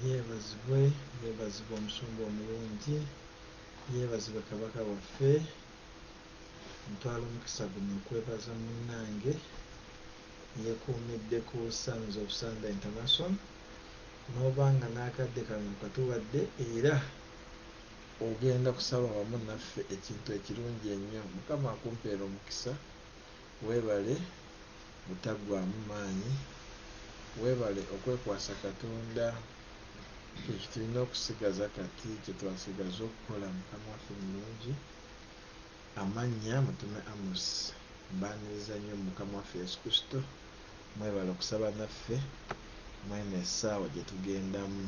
Yeebazibwe yeebazibwe omusumba omulungi, yeebazibwe kabaka waffe. Ntwala omukisa guno okwebaza munnange yeekuumidde ku Sons of Sunday International, n'obanga n'akadde kano katuwadde era ogenda kusaba wamu naffe ekintu ekirungi ennyo. Mukama akumpeera omukisa, weebale butaggwaamu maanyi, weebale okwekwasa Katonda. Ekyo tulina okusigaza kati kye twasigaza okukola. Mukama waffe mulungi. Amannya Mutume Amos. Mbaaniriza nnyo Mukama waffe Yesu Kristo. Mwebale okusaba naffe mwene essaawa gye tugendamu.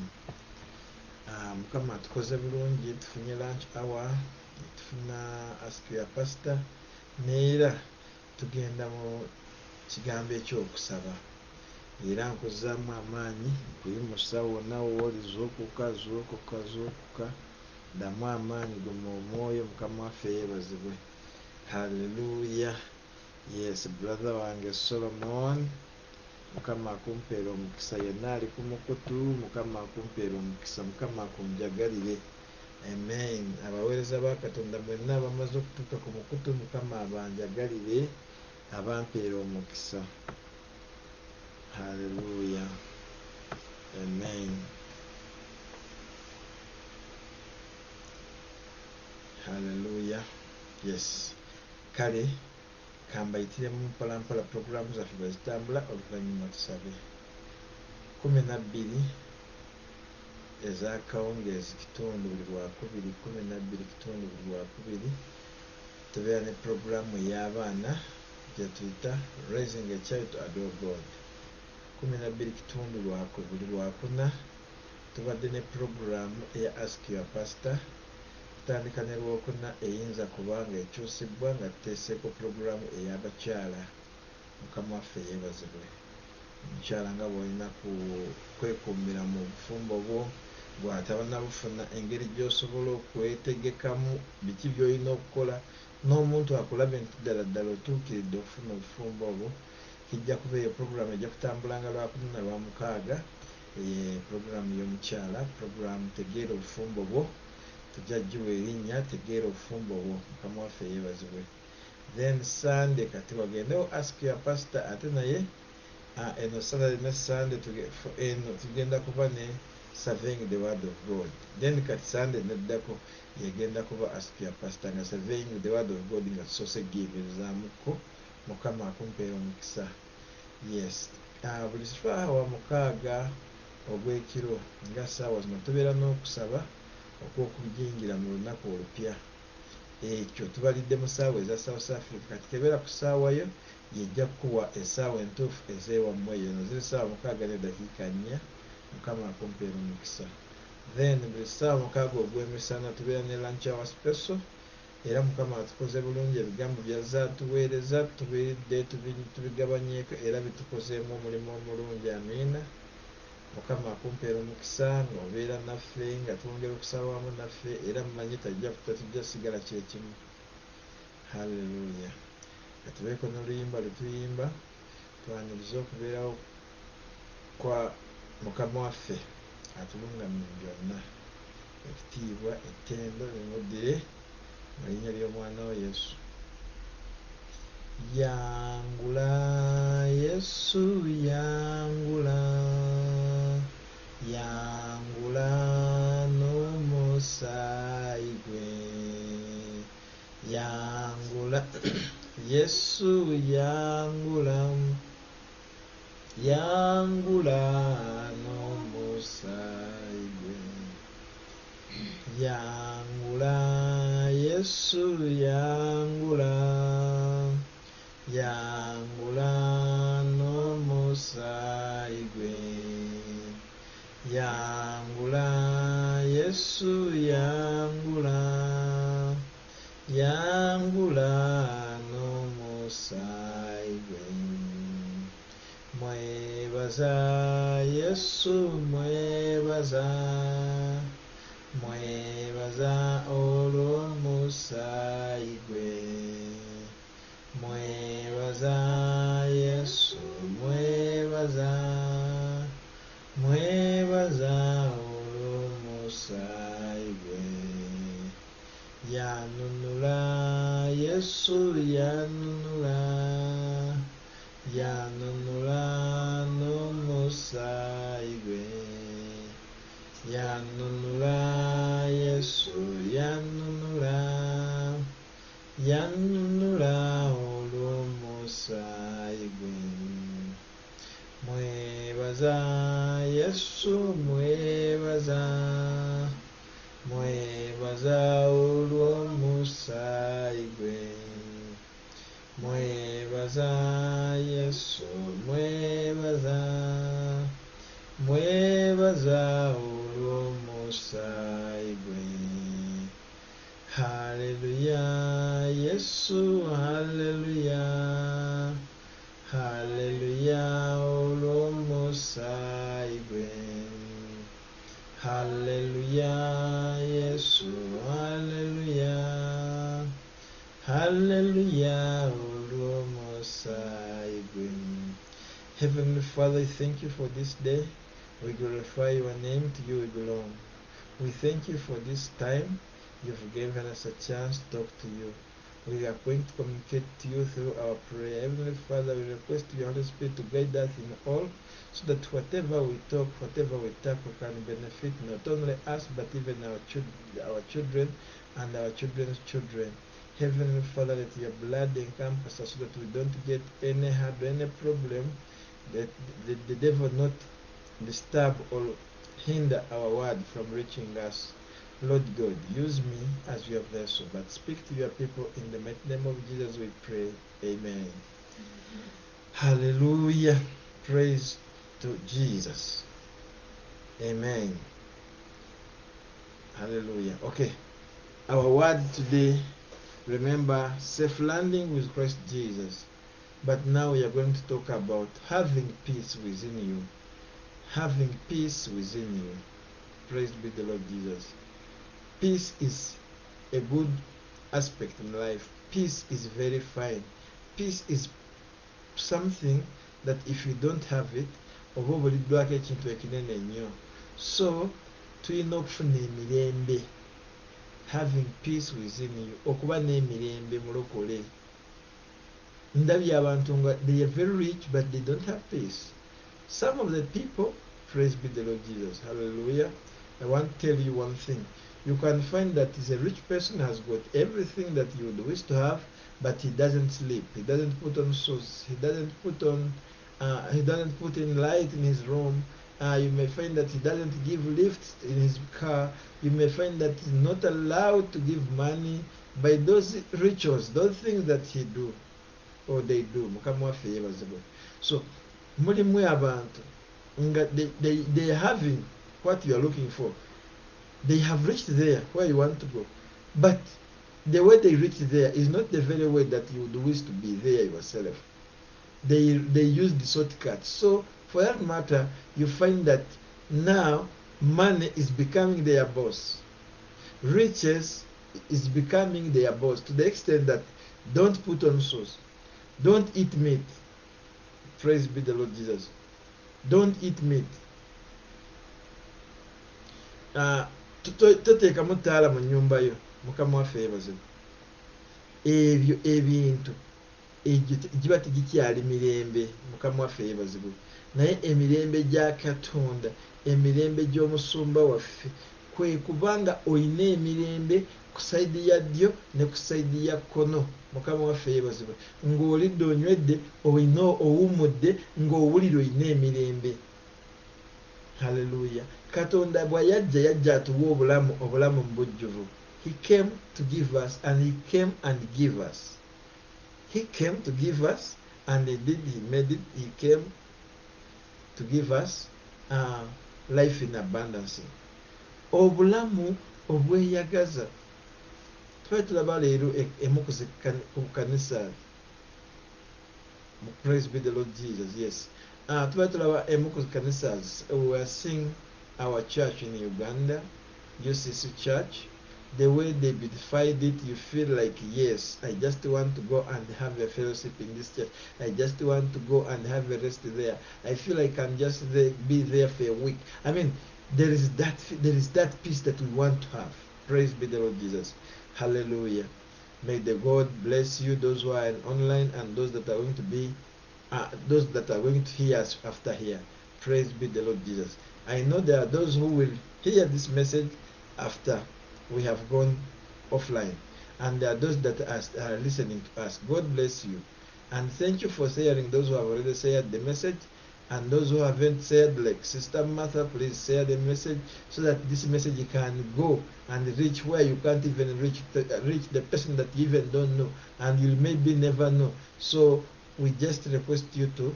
Mukama atukoze bulungi, tufunye lunch hour, tufuna Ask Your Pastor, neera tugenda mu kigambo eky'okusaba. Era nkuzaamu amaanyi kuyimusa wonna wooli, zuukuka, ddamu amaanyi guma omwoyo. Mukama waffe yeebazibwe. Haleluya. Yes, brother wange Solomon, Mukama akumpeera omukisa. Yenna ali ku mukutu, Mukama akumpeera omukisa. Mukama akunjagalire. Amen. Abaweereza ba Katonda mwenna abamaze okutuuka ku mukutu, Mukama abanjagalire, abampeera omukisa. Haleluya. Amen. Haleluya. Yes. Kale kambayitiremu mpolampola puroguramu zaffe bwe zitambula, oluvannyuma tusabe. 12 ez'akawungeezi kitundu buli lwakubiri, 12 kitundu buli lwakubiri tubeera ne puroguramu ey'abaana gye tuyita Raising a Child to Adore God. 12 kitundu buli lwakuna tubadde ne puroguramu eya Ask Your Pastor. Tutandika ne lwokuna eyinza kuba nga ekyusibwa nga tuteeseeko puroguramu ey'abakyala. Mukama waffe yeebazibwe. Omukyala nga bw'olina kwekuumira mu bufumbo bwo, bw'atabannabufuna, engeri gy'osobola okwetegekamu biki by'olina okukola, n'omuntu akulabe nti ddala ddala otuukiridde okufuna obufumbo obwo, kijja kuba eyo puroguramu ejja kutambulanga lwakuna na lwamukaaga, puroguramu y'omukyala, puroguramu tegeera obufumbo bwo. Tujja giwa erinnya tegeera obufumbo bwo. Mukama waffe yeebazibwe. Then Sunday kati wagendewo Ask Your Pastor, ate naye eno Saturday ne Sunday eno tugenda kuba ne Surveying the Word of God. Then kati Sunday neddako yegenda kuba Ask Your Pastor nga Surveying the Word of God nga tusoose giyigirizaamuko. Mukama akumpeera omukisa. Yes. Buli saawa 6 ogw'ekiro nga ssaawa zino tubeera n'okusaba okw'okujingira mu lunaku olupya. Ekyo tubalidde mu ssaawa eza South Africa. Kati kebeera ku ssaawa yo yejja kukuwa essaawa entuufu ez'ewammwe. Eno ziri ssaawa 6:4. Mukama akumpeera omukisa. Then buli ssaawa 6 ogw'emisana tubeera ne lunch hour special. Era Mukama atukoze bulungi, ebigambo by'azze atuweereza tubiridde tubigabanyeeko era bitukozeemu omulimu omulungi. Amiina. Mukama akumpeera omukisa ng'obeera naffe nga twongera okusaba wamu naffe, era mumanyi tatujja sigala kyekimu. Haleluya. Katubeeko n'oluyimba lutuyimba twaniriza okubeerawo kwa Mukama waffe atulungamye mu byonna. Ekitiibwa ettendo bimuddire mu linnya ly'omwana wa Yesu. Yangula Yesu, yangula, yangula n'omusaayi gwe. Yangula Yesu, yangula, yangula n'omusaayi gwe. Yangula Yesu, yangula, yangula n'omusaayi gwe. Yangula Yesu, yangula, yangula n'omusaayi gwe. Mwebaza Yesu, mwebaza, mwebaza olw'omusaayi gwe. Mwebaza Yesu, mwebaza, mwebaza musaiwe. Yanunula Yesu yanunula, yanunula no musaiwe. Yanunula Yesu yanunula, yanunula olw'omusaiwe. Mwebaza Yesu mwebaza, mwebaza olw'omusaiwe. Mwebaza Yesu mwebaza, mwebaza olw'omusaiwe. Hallelujah Yesu hallelujah, hallelujah olw'omusaiwe. Hallelujah Yesu hallelujah, hallelujah olw'omusaiwe. Heavenly Father, thank you for this day. We glorify your name. To you we belong. We thank you for this time. You've given us a chance to talk to you. We are going to communicate to you through our prayer. Heavenly Father, we request your Holy Spirit to guide us in all, so that whatever we talk, whatever we tackle can benefit not only us, but even our children and our children's children. Heavenly Father, let your blood encompass us so that we don't get any hurt, any problem, that the devil not disturb or hinder our word from reaching us. Lord God, use me as your vessel, but speak to your people in the mighty name of Jesus we pray. Amen. Hallelujah. Praise to Jesus. Amen. Hallelujah. Okay. Our word today, remember, safe landing with Christ Jesus. But now we are going to talk about having peace within you. Having peace within you. Praise be the Lord Jesus. Peace is a good aspect in life. Peace is very fine. Peace is something that if you don't have it, oba obuliddwako ekintu ekinene nnyo. So tulina okufuna emirembe. Having peace within you. Okuba n'emirembe mulokole. Ndabye abantu nga they are very rich but they don't have peace. Some of the people, praise be the Lord Jesus, hallelujah. I want to tell you one thing. You can find that a rich person has got everything that you would wish to have, but he doesn't sleep. He doesn't put on shoes. He doesn't put in light in his room. You may find that he doesn't give lifts in his car. You may find that he's not allowed to give money by those rituals, those things that he do or they do. So, mulimu abantu they having what you are looking for. They have reached there where you want to go, but the way they reach there is not the very way that you would wish to be there yourself. They use the shortcut. So for that matter, you find that now money is becoming their boss. Riches is becoming their boss, to the extent that don't put on shoes, don't eat meat. Praise be the Lord Jesus. Don't eat meat. Toteekamu ttaala mu nnyumba yo, Mukama waffe yeebazibwe. Ebyo ebintu giba tegikyali mirembe, Mukama waffe yeebazibwe. Naye emirembe gya Katonda, emirembe gy'omusumba waffe, kwe kubanga oyina emirembe ku sayidi ya ddyo ne ku sayidi ya kkono, Mukama waffe yeebazibwe. Ng'olidde onywedde, oyina owummudde, ng'owulira oyina emirembe. Hallelujah. Katonda yajja atuwa obulamu mu bujjuvu. He came to give us, and he came and give us. He came to give us, and indeed he made it. He came to give us life in abundance. Obulamu obweyagaza. Twali tulaba leero emu ku kanisa. Praise be the Lord Jesus. Yes. Twali tulaba emu ku kanisa. We are seeing our church in Uganda, UCC Church. The way they beautified it, you feel like, yes, I just want to go and have a fellowship in this church. I just want to go and have a rest there. I feel I can just be there for a week. I mean, there is that peace that we want to have. Praise be the Lord Jesus. Hallelujah. May the God bless you, those who are online and those that are going to be those that are going to hear us after here. Praise be the Lord Jesus. I know there are those who will hear this message after we have gone offline, and there are those that are listening to us. God bless you, and thank you for sharing. Those who have already shared the message, and those who haven't shared, like Sister Martha, please share the message so that this message can go and reach where you can't even reach the person that you even don't know, and you'll maybe never know. So we just request you to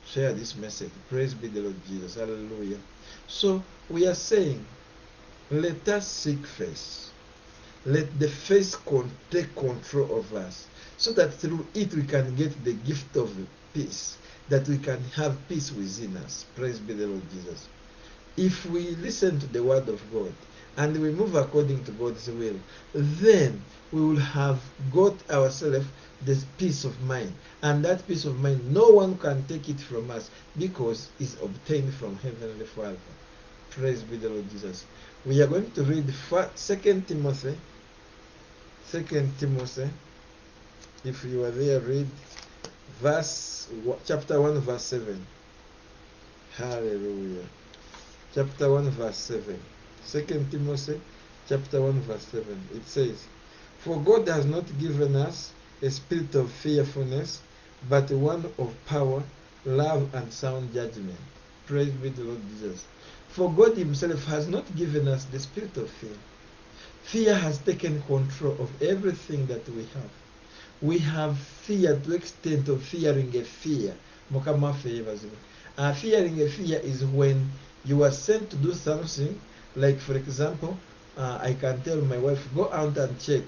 share this message. Praise be the Lord Jesus. Hallelujah. So we are saying, let us seek face. Let the face take control of us, so that through it we can get the gift of peace, that we can have peace within us. Praise be the Lord Jesus. If we listen to the word of God and we move according to God's will, then we will have got ourselves this peace of mind. And that peace of mind, no one can take it from us, because it's obtained from Heavenly Father. Praise be the Lord Jesus. We are going to read 2 Timothy. 2 Timothy. If you are there, read chapter 1, verse 7. Hallelujah. Chapter 1, verse 7. 2 Timothy, chapter 1, verse 7. It says, "For God has not given us a spirit of fearfulness, but one of power, love, and sound judgment." Praise be the Lord Jesus. For God himself has not given us the spirit of fear. Fear has taken control of everything that we have. We have fear to the extent of fearing a fear. Fearing a fear is when you are sent to do something, like for example, I can tell my wife, go out and check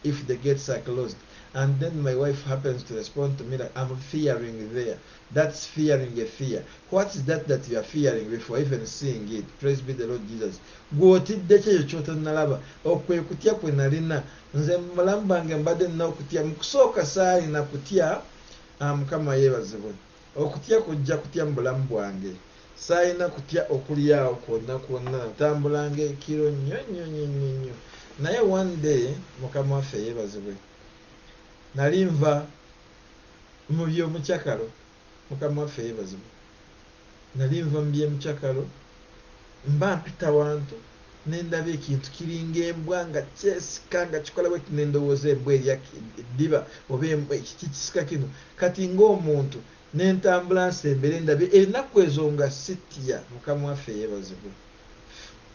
if the gates are closed. And then my wife happens to respond to me like, I'm fearing there. That's fearing a fear. What is that you are fearing before even seeing it? Praise be the Lord Jesus. Gwotidde kyeyo ky'otonnalaba, okwe kutya kwe nalina, nze mu bulamu bwange mbadde nina okutya, mu kusooka saalina kutya, Mukama yeebazibwe. Okutya kujja kutya mu bulamu bwange. Saalina kutya okulyawo kwonna, ntambulanga ekiro nnyo. Naye one day, Mukama waffe yeebazibwe, nali nva mu by'omukyakalo. Mukama waffe yeebazibwe. Nali nva mu by'omukyakalo, mba mpita wantu ne ndaba ekintu kiringa embwa nga kyesika nga kikola bwe kino, endowooza embwa erya eddiba oba ekikisika kino. Kati ng'omuntu ne ntambula nsembere ndabe ennaku ezo nga sitya. Mukama waffe yeebazibwe.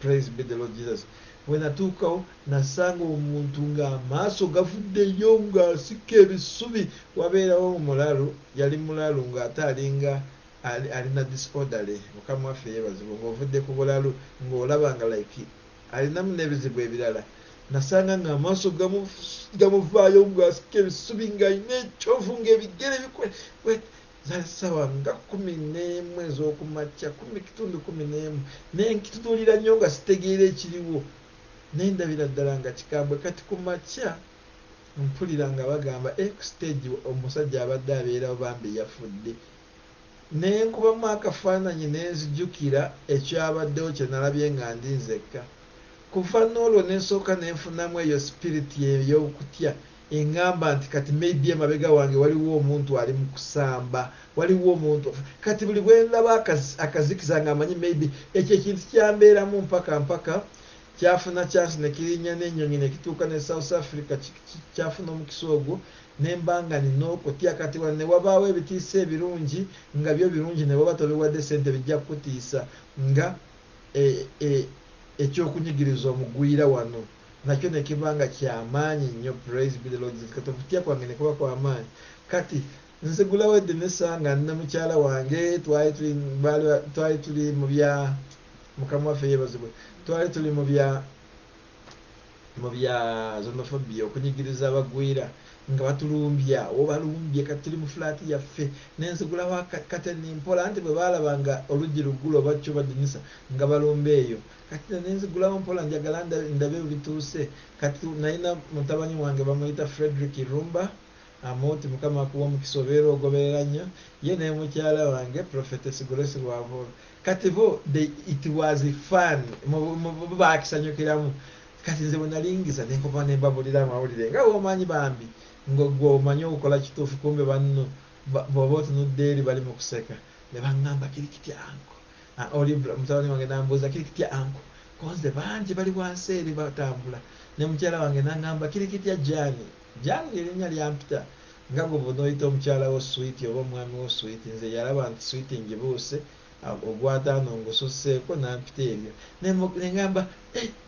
Praise be the Lord Jesus. Bwe natuukawo nasanga omuntu ng'amaaso gavuddeyo ng'asika ebisubi. Wabeerawo omulalu, yali mulalu ng'ate alinga alina disorderly. Mukama waffe yeebazibwe. Ng'ovudde ku bulalu ng'olaba nga like alinamu n'ebizibu ebirala. Nasanga ng'amaaso gamuvaayo ng'asika ebisubi ng'alina ekyovu ng'ebigere bikwe. Sawa nga 11 ez'okumakya, 10:11, naye nkitunuulira nnyo nga sitegeera ekiriwo. Naye ndabira ddala nga kikambwe. Kati ku makya mpulira nga bagamba ku stage omusajja abadde abeerawo bambi yafudde. Ne nkubamu akafaananyi ne nzijjukira ekyabaddewo kye nalabye nga ndi nzekka. Kuva n'olwo ne nsooka ne nfunamu eyo sipiriti ey'okutya, engamba nti kati maybe emabega wange waliwo omuntu ali mu kusamba, waliwo omuntu. Kati buli bwe ndaba akazikiza nga amanyi maybe ekyo ekintu kyambeeramu mpaka kyafuna chance ne kirinnya n'ennyonyi ne kituuka ne South Africa, kyafuna omukisa ogwo, ne mba nga nina okutya. Kati ne wabaawo ebitiisa ebirungi nga byo birungi, ne baba tobiwadde ssente bijja kutiisa, nga ekyokunyigiriza omugwira wano nakyo ne kiba nga kyamaanyi nnyo. Praise be the Lord Jesus. Kati okutya kwange ne kuba kwamaanyi. Kati nzigulawo edde nesanga nina mukyala wange, twali tuli mu bya Mukama waffe yeebazibwe, twali tuli mu bya xenophobia, okunyigiriza abagwira nga batulumbya obalumbye. Kati tuli mu fulaati yaffe, nenzigulawo kateni mpola, anti bwe baalaba nga oluggi luggula oba kyo badinisa nga balumba eyo. Kati nenzigulawo mpola njagala ndabe bituuse. Kati nalina mutabani wange bamuyita Frederick Rumba, amuti mukama akuwa mukisobera ogoberera nnyo ye ne mukyala wange Prophetess Grace Lwavolo kati bo it was fun bakisanyukiramu kati nze bwe nalingiza nenkuba ne mbabulira amawulire nga womanyi bambi ng'ogwo omanyi okukola kituufu kumbe banno bw'oba otunudde eri bali mu kuseka ne baŋŋamba kirikitya anko oli mutabani wange nambuuza kirikitya anko konze bangi bali wansi eri batambula ne mukyala wange naŋŋamba kirikitya Jani lyerinnya lyampita nga gwe bw'onoyita omukyala wo sweet oba omwami wo sweet nze yalaba nti sweet ngibuuse ogwataano ngususseeko nampita ebyo neŋŋamba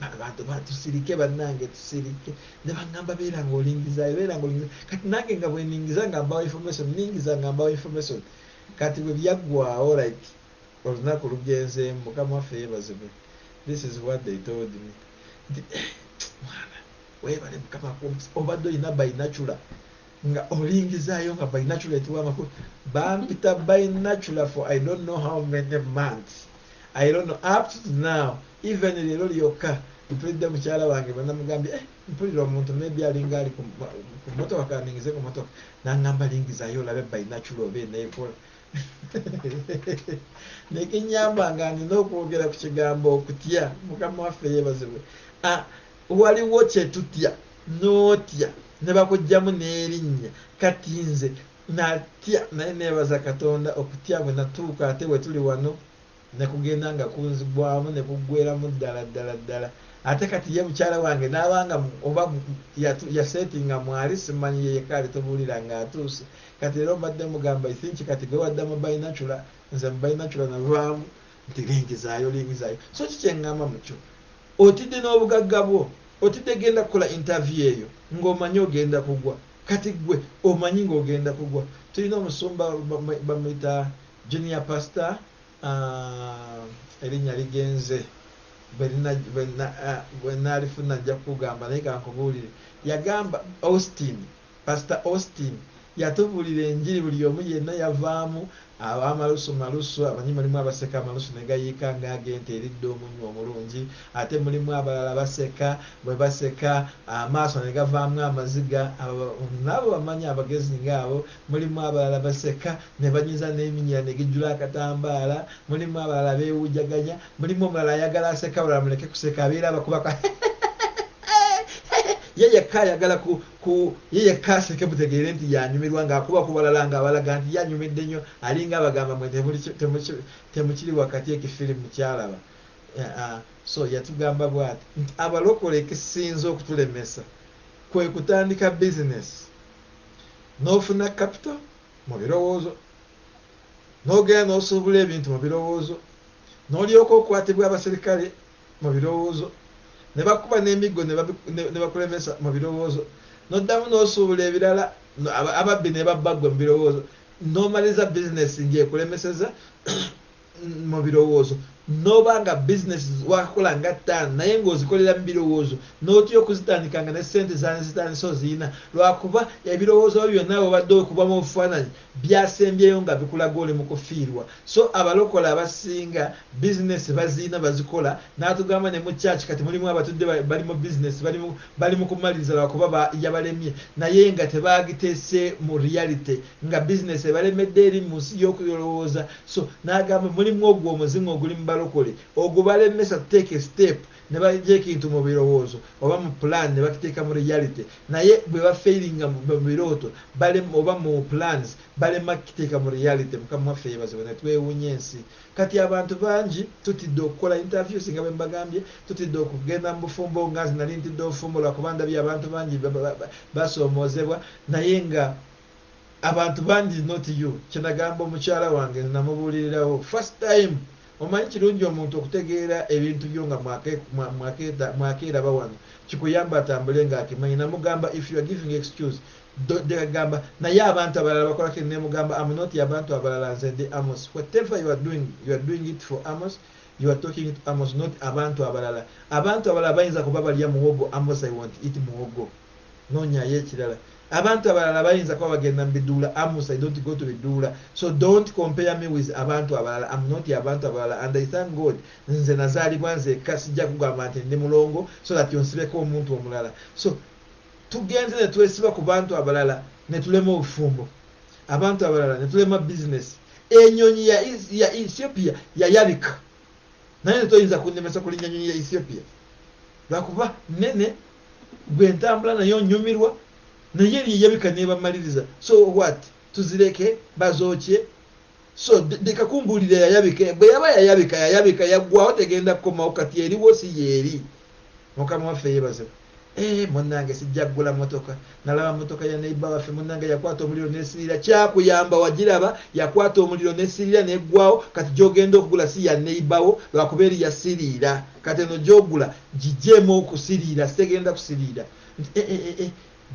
abantu batusirike bannange tusirike ne baŋŋamba beera ng'olingizayo kati nange nga bweningiza nga mbawo information ningiza nga mbawo information kati bwe byaggwawo like olunaku lugenzeemu mukama waffe yeebazibwe this is what they told me nti mwana weebale mukama obadde olina binacular nga olingizaayo nga binacular etuwa amakulu bampita binacular for I don't know how many months I don't know up to now even leero lyokka mpulidde mukyala wange banamugambye mpulira omuntu maybe alinga ali ku motoka kaningize ku motoka naŋŋamba lingizaayo olabe binacular oba eneekola nekinyamba nga nina okwogera ku kigambo okutya mukama waffe yeebazibwe waliwo kyetutya n'otya ne bakugjamu n'erinnya kati nze natya naye neebaza Katonda okutya bwe natuuka ate bwe tuli wano ne kugenda nga kunzigwamu ne kuggweramu ddala ate kati ye mukyala wange n'abanga oba yasetinga mwali simanyi yeyeka alitubuulira ng'atuuse kati leero mbadde mugamba I think kati gwe wadda mu binacular nze mu binacular nalwamu nti lingizaayo so kikyeŋŋamba mukyo otidde n'obugagga bwo otidde genda kukola interview eyo ng'omanyi ogenda kugwa kati gwe omanyi ng'ogenda kugwa tulina omusumba bamuyita junior pastor erinnya ligenze bwe naalifuna nja kukugamba naye kankubuulire yagamba pastor Austin yatubuulira enjiri buli omu yenna yavaamu abamalusu abanyi mulimu abaseka amalusu ne gayiika ng'agente eridde omunnyo omulungi ate mulimu abalala baseka bwe baseka amaaso ne gavaamu amaziga nabo bamanyi abagezi ngaabo mulimu abalala baseka ne banyiza n'eminyira ne gijjula akatambaala mulimu abalala beewujaganya mulimu omulala ayagala aseka abalala muleke kuseka abeera abakubaka ye yekka ayagala ye yekka aseke mutegeere nti yanyumirwa ng'akuba ku balala ng'abalaga nti yanyumidde nnyo alinga abagamba mwe temukiri wakati ekifirimu kyalaba so yatugamba bw'ati nti abalokole ekisinza okutulemesa kwe kutandika bizinesi n'ofuna capital mu birowoozo n'ogenda n'osuubula ebintu mu birowoozo n'olyoka okwatibwa abaserikale mu birowoozo ne bakuba n'emiggo ne bakulemesa mu birowoozo n'oddamu n'osuubula ebirala ababbi ne babbaggwe mu birowoozo n'omaliza bizinesi ng'ekulemeseza mu birowoozo n'obanga bizinesi wakakola nga 5 naye ng'ozikolera mu birowoozo n'otya okuzitandika nga ne ssente zitandise oziyina lwakuba ebirowoozo byonna obadde okubamu obufaananyi byasembyeyo nga bikulaga oli mu kufiirwa so abalokola abasinga bizinesi baziyina bazikola n'atugamba ne mu kyaki kati mulimu abatudde bali mu bizinesi bali mu kumaliriza lwakuba yabalemye naye nga tebagiteese mu reality nga bizinesi ebalemedde eri mu nsi y'okulowooza so n'agamba mulimu ogwo omuzingo oguli mu balokole ogwo balemesa tuteeka step ne bajja ekintu mu birowoozo oba mu plan ne bakiteeka mu reality naye bwe bafairinga mu birooto oba mu plans balema kiteeka mu reality mukama waffe yeebazibwe ne twewunya ensi kati abantu bangi tutidde okukola interview singa bwe mbagambye tutidde okugenda mu bufumbo nga nze nali ntidde obufumbo lwakuba ndabye abantu bangi basoomoozebwa naye nga abantu bangi not you kyenagamba omukyala wange namubuulirirawo first time omanyi kirungi omuntu okutegeera ebintu byo nga mwakeeraba wano kikuyamba atambule ng'akimanyi namugamba if you are giving excuse gamba naye abantu abalala bakolako nemugamba I'm not abantu abalala nze ndi Amos whatever you are doing it for Amos you are talking to Amos not abantu abalala bayinza kuba balya muwogo Amos I want eat muwogo noonyayo ekirala abantu abalala bayinza kuba bagenda mu biduula Amos I don't go to biduula so don't compare me with abantu abalala I'm not abantu abalala and I thank God nze nazaalibwa nzekka sijja kugamba nti ndi mulongo so that yonsibeko omuntu omulala so tugenze ne twesiba ku bantu abalala ne tulema obufumbo abantu abalala ne tulema business enyonyi ya Ethiopia yayabika naye toyinza kunemesa kulinnya nyonyi ya Ethiopia lwakuba nene gwe ntambula nayo nyumirwa naye yabika nebamaliriza so what tuzireke bazookye so dekakumbulira yayabika bwe yaba yayabika yaggwawo tegenda kukomawo kati eriwo si yeeri mukama waffe yebaze munnange sijja kugula motoka nalaba motoka ya neiba waffe munnange yakwata omuliro nesirira kyakuyamba wagiraba yakwata omuliro nesirira neggwawo kati gyogenda okugula si ya neibawo lwakuba eri yasiriira kati eno gyogula gijjeemu okusiriira sitegenda kusiriira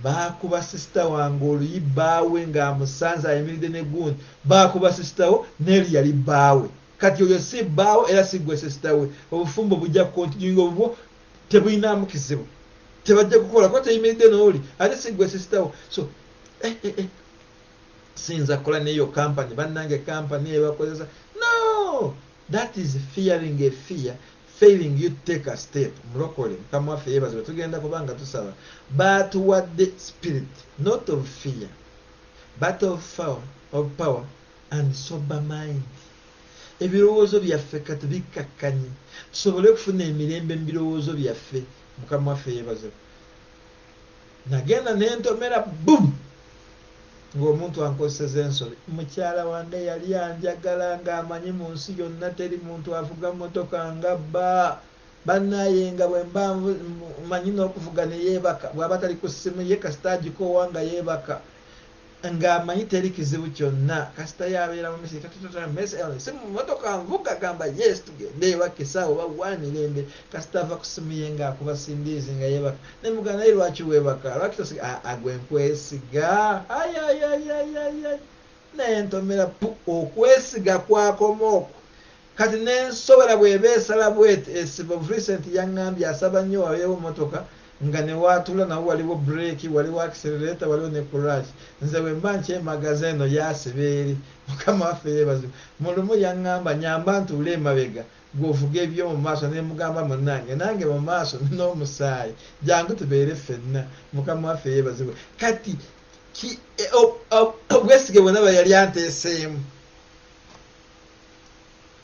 bakuba sisita wange oluyi bbaawe ng'amusanze ayimiridde negundi bakuba sisitawo n'eri yali bbaawe kati oyo si bbaawo era si gwe sisita we obufumbo bujja kukontinyinga obubwo tebulinamu kizibu tebajja kukola kuba teyimiridde n'oli ate si gwe sisitawo so siyinza kukola neyo kampani bannange kampani ebakozesa no that is fearing a fear failing you take a step mulokole mukama waffe yebaze tugenda kubanga tusaba batuwadde spirit not of fear but of power and sober mind ebirowoozo byaffe kati bikakkanye tusobole okufuna emirembe mu birowoozo byaffe mukama waffe yebaze nagenda nentomera bum ng'omuntu ankozeseza ensobi mukyala wange yali anjagala ng'amanyi mu nsi yonna teri muntu avuga motoka nga bba bannaye nga bwe mba manyi n'okuvuga ne yeebaka bw'aba tali ku ssimu ye kasita agikoowa nga yeebaka ng'amanyi teri kizibu kyonna kasita yabeera mu misi si mu motoka nvuga gamba yes tugende ewakisa oba wamirembe kasita ava ku ssimu ye ng'akuba sindiizi nga yeebaka ne mugana naye lwaki weebaka lwaki tosiga agwe nkwesiga ayayayayayay naye ntomera okwesiga kwakoma okwo kati nensobola bw'eba esala bwete esiba Vincent yaŋŋambye asaba nnyo wabeewo motoka nga ne waatula nawo waliwo breeki waliwo accelerator waliwo ne crash nze bwe mba nkyemagaza eno yasiba eri mukama waffe yeebazibwe mulumu yaŋŋamba nyamba ntuule emabega gwovuga eby'omu maaso ne mugamba munnange nange mu maaso n'omusaayi jangu tubeere ffenna mukama waffe yeebazibwe kati obwesige bwonna bwe yali anteeseemu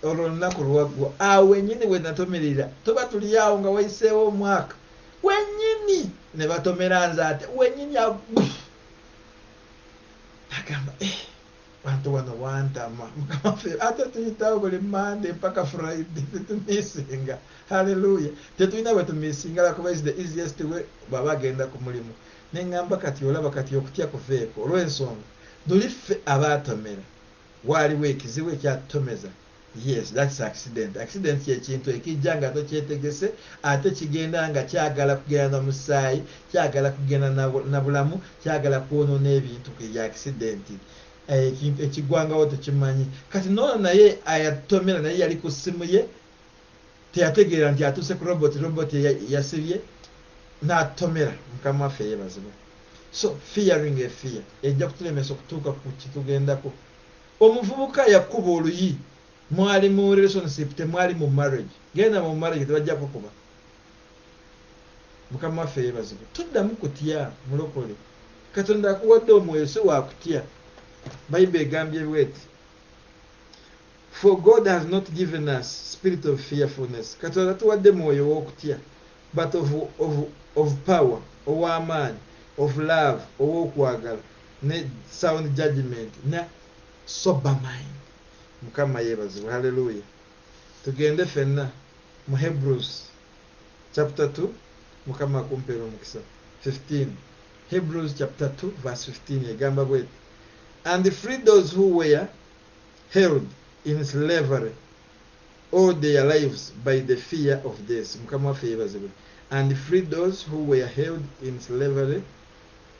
olwo olunaku lwaggwa awo wennyini we natomerera toba tuli awo nga wayiseewo omwaka wennyini ne batomera nze ate wennyini agamba bantu wano wantama mukama waffe ate tuyitawo buli Monday mpaka Friday tetumisinga haleluya tetulina bwe tumisinga lwakuba is the easiest way bw'aba agenda ku mulimu neŋŋamba kati olaba kati okutya kuveeko olw'ensonga tuli ffe abaatomera waaliwo ekizibu ekyatutomeza yes that's accident kyekintu ekijja nga tokyetegese ate kigenda nga kyagala kugenda na musaayi kyagala kugenda na bulamu kyagala kwonoona ebintu kya accident ekintu ekigwangawo tekimanyi kati noono naye ayatomera naye yali ku ssimu ye teyategeera nti atuuse ku robot yasibye n'atomera mukama waffe yeebazibwe so fearing a fear ejja kutulemesa okutuuka ku kitugendako omuvubuka yakuba oluyi mwali mu relationship temwali mu marriage genda mu marriage tebajja kukuba mukama waffe yeebazibwe tuddamu kutya mulokole katonda akuwadde omwoyo si wakutya bayibuli egambye bweti for God has not given us spirit of fearfulness katonda tuwadde mwoyo w'okutya but of power ow'amaanyi of love ow'okwagala ne sound judgment ne sober mind mukama yeebazibwe haleluya tugende ffenna mu Hebrews chapter 2 mukama akumpeera omukisa 15 Hebrews chapter 2 verse 15 egamba bweti and free those who were held in slavery all their lives by the fear of death mukama waffe yeebazibwe and free those who were held in slavery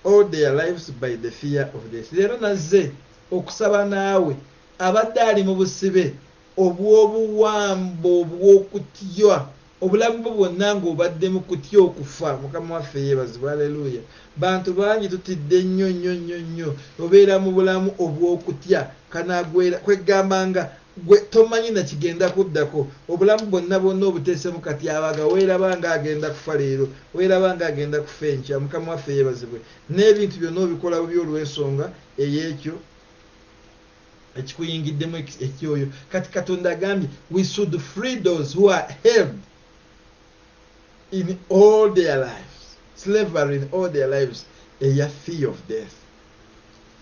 all their lives by the fear of death leero nazze okusaba naawe abadde ali mu busibe obw'obuwambo obw'okutya obulamu bwo bwonna ng'obadde mu kutya okufa mukama waffe yeebazibwe haleluya bantu bangi tutidde nnyo obeera mu bulamu obw'okutya kanagwera kwegamba nga gwe tomanyi na kigenda kuddako obulamu bwonna bwonna obuteesemu kati abaga weeraba nga agenda kufa leero weeraba nga agenda kufa enkya mukama waffe yeebazibwe n'ebintu byonna obikola bubi olw'ensonga ey'ekyo ekikuyingiddemu ekyoyo kati katonda agambye we should free those who are held in all their lives slavery in all their lives eya fear of death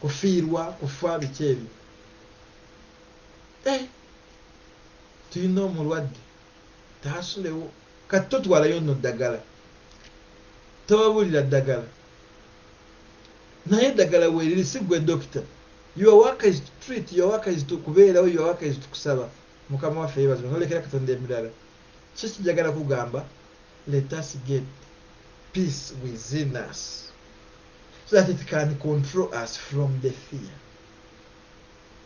kufiirwa kufa biki ebyo tulina omulwadde taasulewo kati totwalayo nno ddagala tobabulira ddagala naye eddagala weeriri si gwe dokita your work is to treat your work is to kubeerawo your work is to kusaba mukama waffe yeebazibwe nolekera katonda emirala kyo kijagala kugamba let us get peace within us so that it can control us from the fear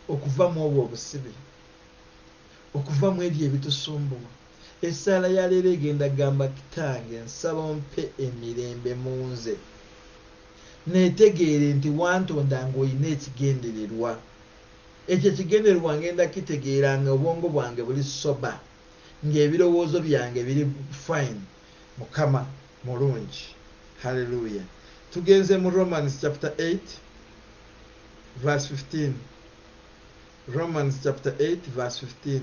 okuva mu obwo obusibe okuva mu ebyo ebitusumbuwa essaala ya leero egenda gamba kitange nsaba ompe emirembe mu nze neetegeere nti wantonda ng'olina ekigendererwa ekyo ekigendererwa ngenda kitegeera nga obwongo bwange buli soba ng'ebirowoozo byange biri fine mukama mulungi haleluya tugenze mu Romans chapter 8 verse 15 Romans chapter 8 verse 15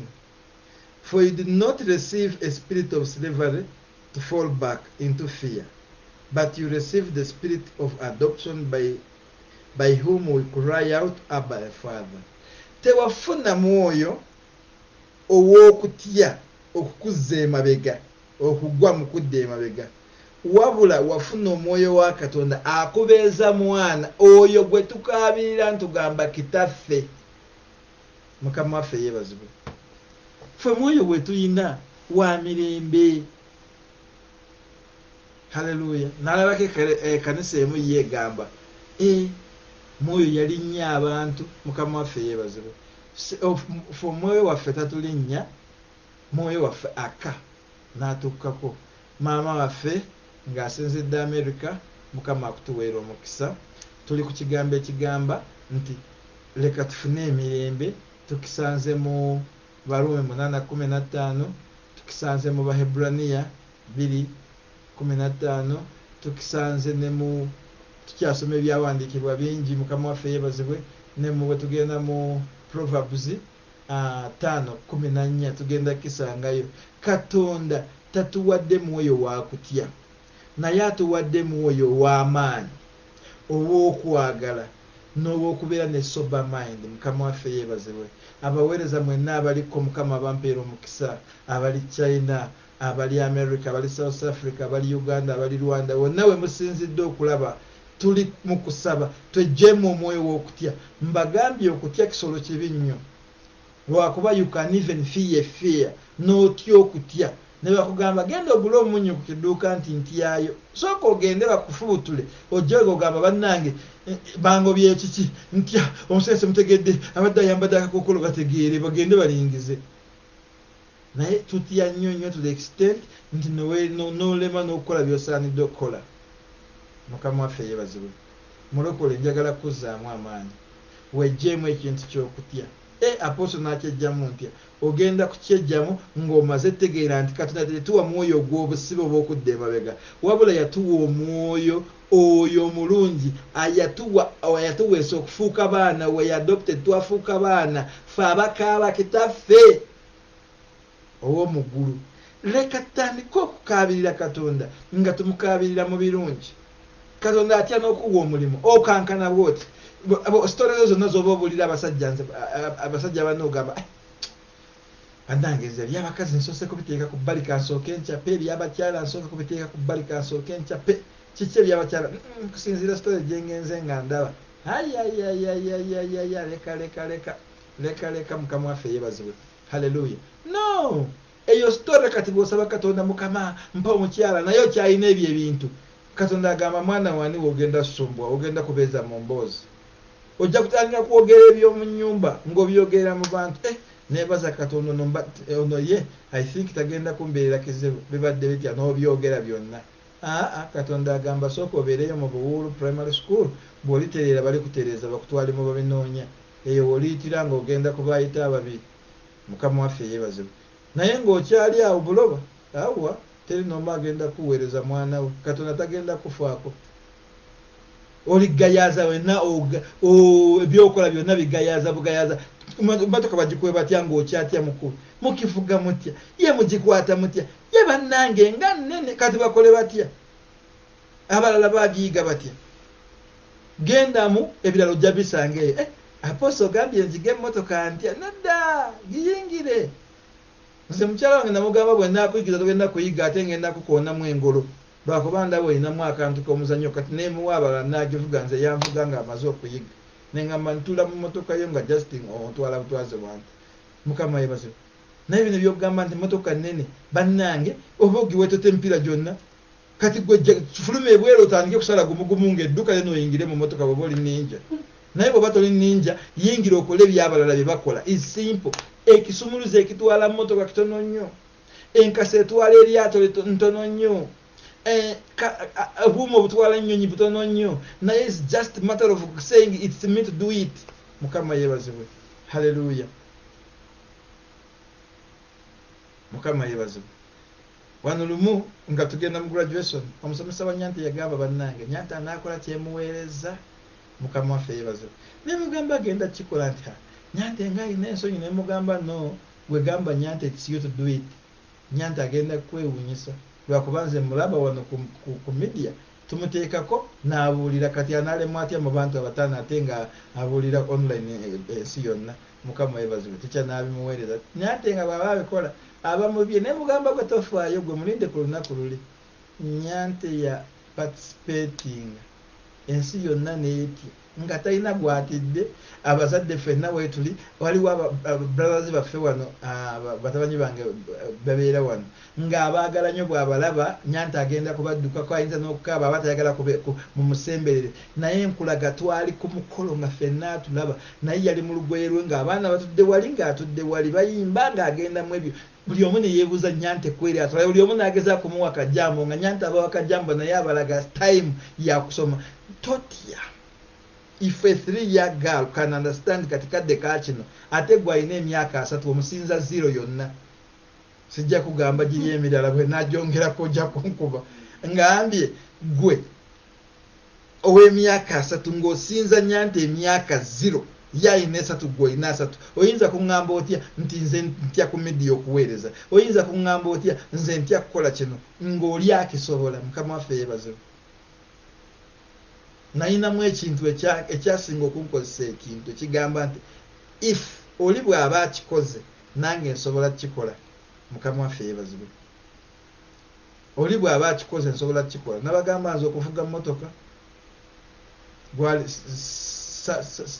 for you did not receive a spirit of slavery to fall back into fear but you received the spirit of adoption by whom we cry out Abba Father tewafuna mwoyo ow'okutya okukuzza emabega okugwa mu kudda emabega wabula wafuna omwoyo wa Katonda akubeeza mwana oyo gwe tukaabirira ntugamba kitaffe mukama waffe yeebazibwe ffe mwoyo gwe tuyina wa mirembe haleluya nalabako ekanisa emu yeegamba mwoyo yalinnya abantu mukama waffe yeebazibwe fe omwoyo waffe tatulinnya mwoyo waffe aka n'atukkako maama waffe ng'asinzidde America mukama akutuweera omukisa tuli ku kigambo ekigamba nti leka tufune emirembe tukisanze mu Barume 8:15 tukisanze mu Bahebraniya 2:15 tukisanze ne mu tukyasoma ebyawandiikibwa bingi mukama waffe yeebazibwe ne mu bwe tugenda mu Proverbs 5:14 tugenda kisangayo Katonda tatuwadde mwoyo wa kutya naye atuwadde mwoyo w'amaanyi ow'okwagala n'ow'okubeera ne sober mind mukama waffe yeebazibwe abaweereza mwenna abaliko mukama bampeera omukisa abali China abali America abali South Africa abali Uganda abali Rwanda wonna we musinzidde okulaba tuli mu kusaba twejjeemu omwoyo w'okutya mbagambye okutya kisolo kibi nnyo lwakuba you can even fear n'otya okutya ne bakugamba genda ogule omunyu ku kiduuka nti ntyayo sooka ogende bakufubutule ojje ogamba bannange bangobye ekiki ntya omusese mutegedde abadde ayambadde akakokolo bategeere bagende balingize naye tutya nnyo nnyo to the extent nti n'olema n'okukola by'osaanidde okukola mukama waffe yeebazibwe mulokole njagala kuzzaamu amaanyi wejjeemu ekintu ky'okutya Apostle n'akyejjamu ntya ogenda kukyejjamu ng'omaze tegeera nti Katonda tetuwa mwoyo ogw'obusibe obw'okudda emabega wabula yatuwa omwoyo oyo omulungi ayatuweesa okufuuka baana we adopted twafuuka baana ffe abakaaba kitaffe ow'omuggulu leka tutandike okukaabirira Katonda nga tumukaabirira mu birungi Katonda atya n'okuwa omulimu okankana bwoti stories zonna zoba obulira abasajja banno ogamba bannange ebyabakazi nsoose kubiteeka ku bbali kansooke ncyape ebyabakyala nsooka kubiteeka ku bbali kansooke ncyape kiki ebyabakyala kusinziira story gyengenze nga ndaba leka mukama waffe yeebazibwe haleluya no eyo story kati bw'osaba Katonda mukama mpa omukyala naye okyalina ebyo ebintu Katonda agamba mwana wani wogenda sumbwa ogenda kubeeza mu mboozi ojja kutandika kwogera eby'omu nnyumba ng'obyogera mu bantu neebaza Katonda ono ye I think tagenda kumbeerera kizibu bibadde bitya n'obyogera byonna Katonda agamba sooka obeereyo mu Buwuulu primary school bw'olitereera bali kutereeza bakutwale mu babinoonya eyo oliyitira ng'ogenda kubaayita ababiri mukama waffe yeebaze naye ng'okyali awo buloba awa teri nooma agenda kuweereza mwana we katonda tagenda kufaako oligayaza wenna ebyokola byonna bigayaza bugayaza matoka bagikuwe batya ng'okyatya mukulu mukivuga mutya ye mugikwata mutya ye bannange nga nnene kati bakole batya abalala bagiyiga batya gendamu ebirala ojja bisanga eyo aposo ogambye nzige emmotoka ntya nadda giyingire nze mukyala wange namugamba bwe naakuyigiza togenda kuyiga ate ngenda kukoonamu engolo lwakuba ndaba olinamu akantu k'omuzannyo kati neemuwa abalala naagivuga nze yanvuga ng'amaze okuyiga neŋŋamba ntula mu mmotoka yo nga justin ontwala butwaze bwange mukama yebazibu naye bino byokugamba nti mmotoka nnene bannange oba ogiwetote emipiira gyonna kati gwe fuluma ebwera otandike kusala gumugumu ng'edduka lye nooyingire mu mmotoka bw'oba oli ninja naye bw'oba toli ninja yingira okole ebyabalala bye bakola is simple ekisumuluzo ekitwala mmotoka kitono nnyo enkasi etwala eryato ntono nnyo obuuma obutwala ennyonyi butono nnyo naye is just matter of saying it's me to do it mukama yeebazibwe haleluya mukama yeebazibwe wano lumu nga tugenda mu graduation omusomesa wa Nyante yagamba bannange Nyante anaakola kyemuweereza mukama waffe yeebazibwe nemugamba agenda kikola nti Nyante nga alina ensonyi nemugamba no gwe gamba Nyante it's you to do it Nyante agenda kwewuunyisa lwakuba nze mulaba wano ku media tumuteekako n'abuulira kati anaalemu atya mu bantu abataano ate nga abuulira online ensi yonna mukama yeebazibwe tekyanaabimuweereza Nyante nga bw'aba abikola aba mubye naye mugamba gwe tofaayo gwe mulinde ku lunaku luli Nyante ya participating ensi yonna neetya nga talina gwatidde abazadde ffenna weetuli waliwo brothers baffe wano batabanyi bange babeera wano ng'abaagala nnyo bw'abalaba Nyante agenda kubaddukako ayinza n'okukaaba aba tayagala mu musemberere naye nkulaga twali ku mukolo nga ffenna atulaba naye yali mu lugoye lwe ng'abaana batudde wali ng'atudde wali bayimba ng'agendamu ebyo buli omu ne yeebuuza Nyante kweri atulabe buli omu n'ageza kumuwa kajambo nga Nyante abawa kajambo naye abalaga time yakusoma totya if a 3-year girl can understand katikadde ka kino ate gwe alina emyaka 3 omusinza 0 yonna sijja kugamba giri emirala bwe nagyongerako ojja kunkuba ngambye gwe ow'emyaka 3 ng'osinza Nyante emyaka 0 ye alina 3 gwe olina 3 oyinza kuŋŋamba otya nti nze ntya ku midiya okuweereza oyinza kuŋŋamba otya nze ntya kukola kino ng'oli akisobola mukama waffe yeebazibwe nayinamu ekintu ekyasinga okunkozesa ekintu ekigamba nti if oli bw'aba akikoze nange nsobola kukikola mukama waffe yeebazibwe oli bw'aba akikoze nsobola kukikola nabagamba nze okuvuga mmotoka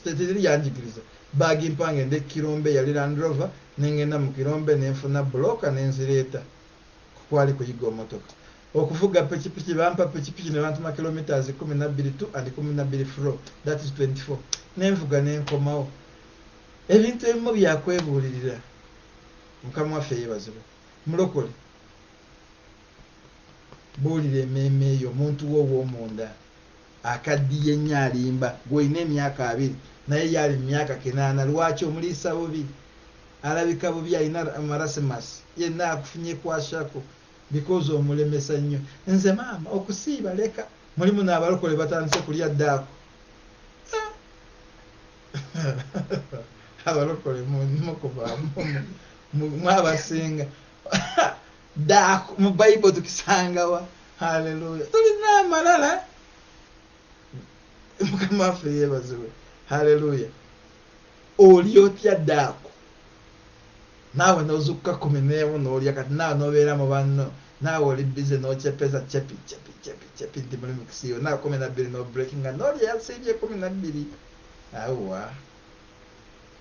teteri yanjigiriza baagi mpange nde Kirombe yali Land Rover nengenda mu Kirombe nenfuna bloka nenzireeta kwali kuyiga ommotoka okuvuga pikipiki bampa pikipiki ne bantuma kilometers 12 and 12 flow that is 24 nenvuga nenkomawo ebintu ebimu byakwebuulirira mukama waffe yeebazibwe mulokole buulira emmeeme eyo omuntu wo ow'omunda akaddiye nnyo alimba gw'olina emyaka 2 naye yali mu myaka 8 lwaki omuliisa bubi alabika bubi alina marasimas yenna akufunye kwashako because omulemesa nnyo nze maama okusiiba leka mulimu n'abalokole batandise kulya ddaako abalokole mwabasinga ddaako mu bayibuli tukisangawa haleluya tulina amalala mukama waffe yeebazibwe haleluya oli otya ddaako naawe nozukka 11 n'olya kati naawe nobeera mu banno naawe oli bize n'okyepeza cepi nti mulimu kusiiba naawe 12 n'obreakinga n'olya yasiibye 12 awa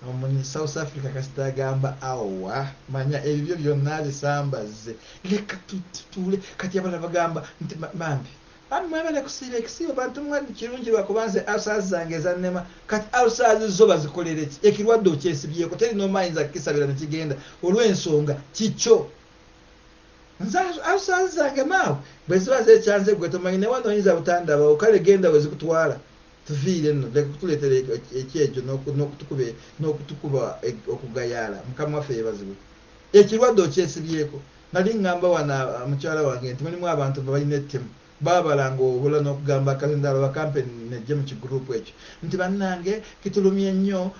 omuni South Africa kasita agamba awa manya ebyo byonna bisambaze leka tutule kati abala bagamba nti bambi mwebale kusiiba ekisiiba bantu mwadi kirungi lwakubanze ulcers zange ezannema kati ulcers zo bazikolere ki ekirwadde okyesibyeko teri nomayinza kukisabira nekigenda olw'ensonga kikyo nze ulcers zange maawe bwe ziba zekyanze gwe tomanyi ne wano oyinza butandabawo kale genda we zikutwala tuviire nno leka kutuleetera ekyejo n'okutukuba okugayala. Mukama waffe yeebazibwe. Ekirwadde okyesibyeko. Nali ngamba wana mukyala wange nti mulimu abantu balina ettemu baabalanga obula n'okugamba akazindalo bakampeni nejje mu kigurupu ekyo nti bannange kitulumye nnyo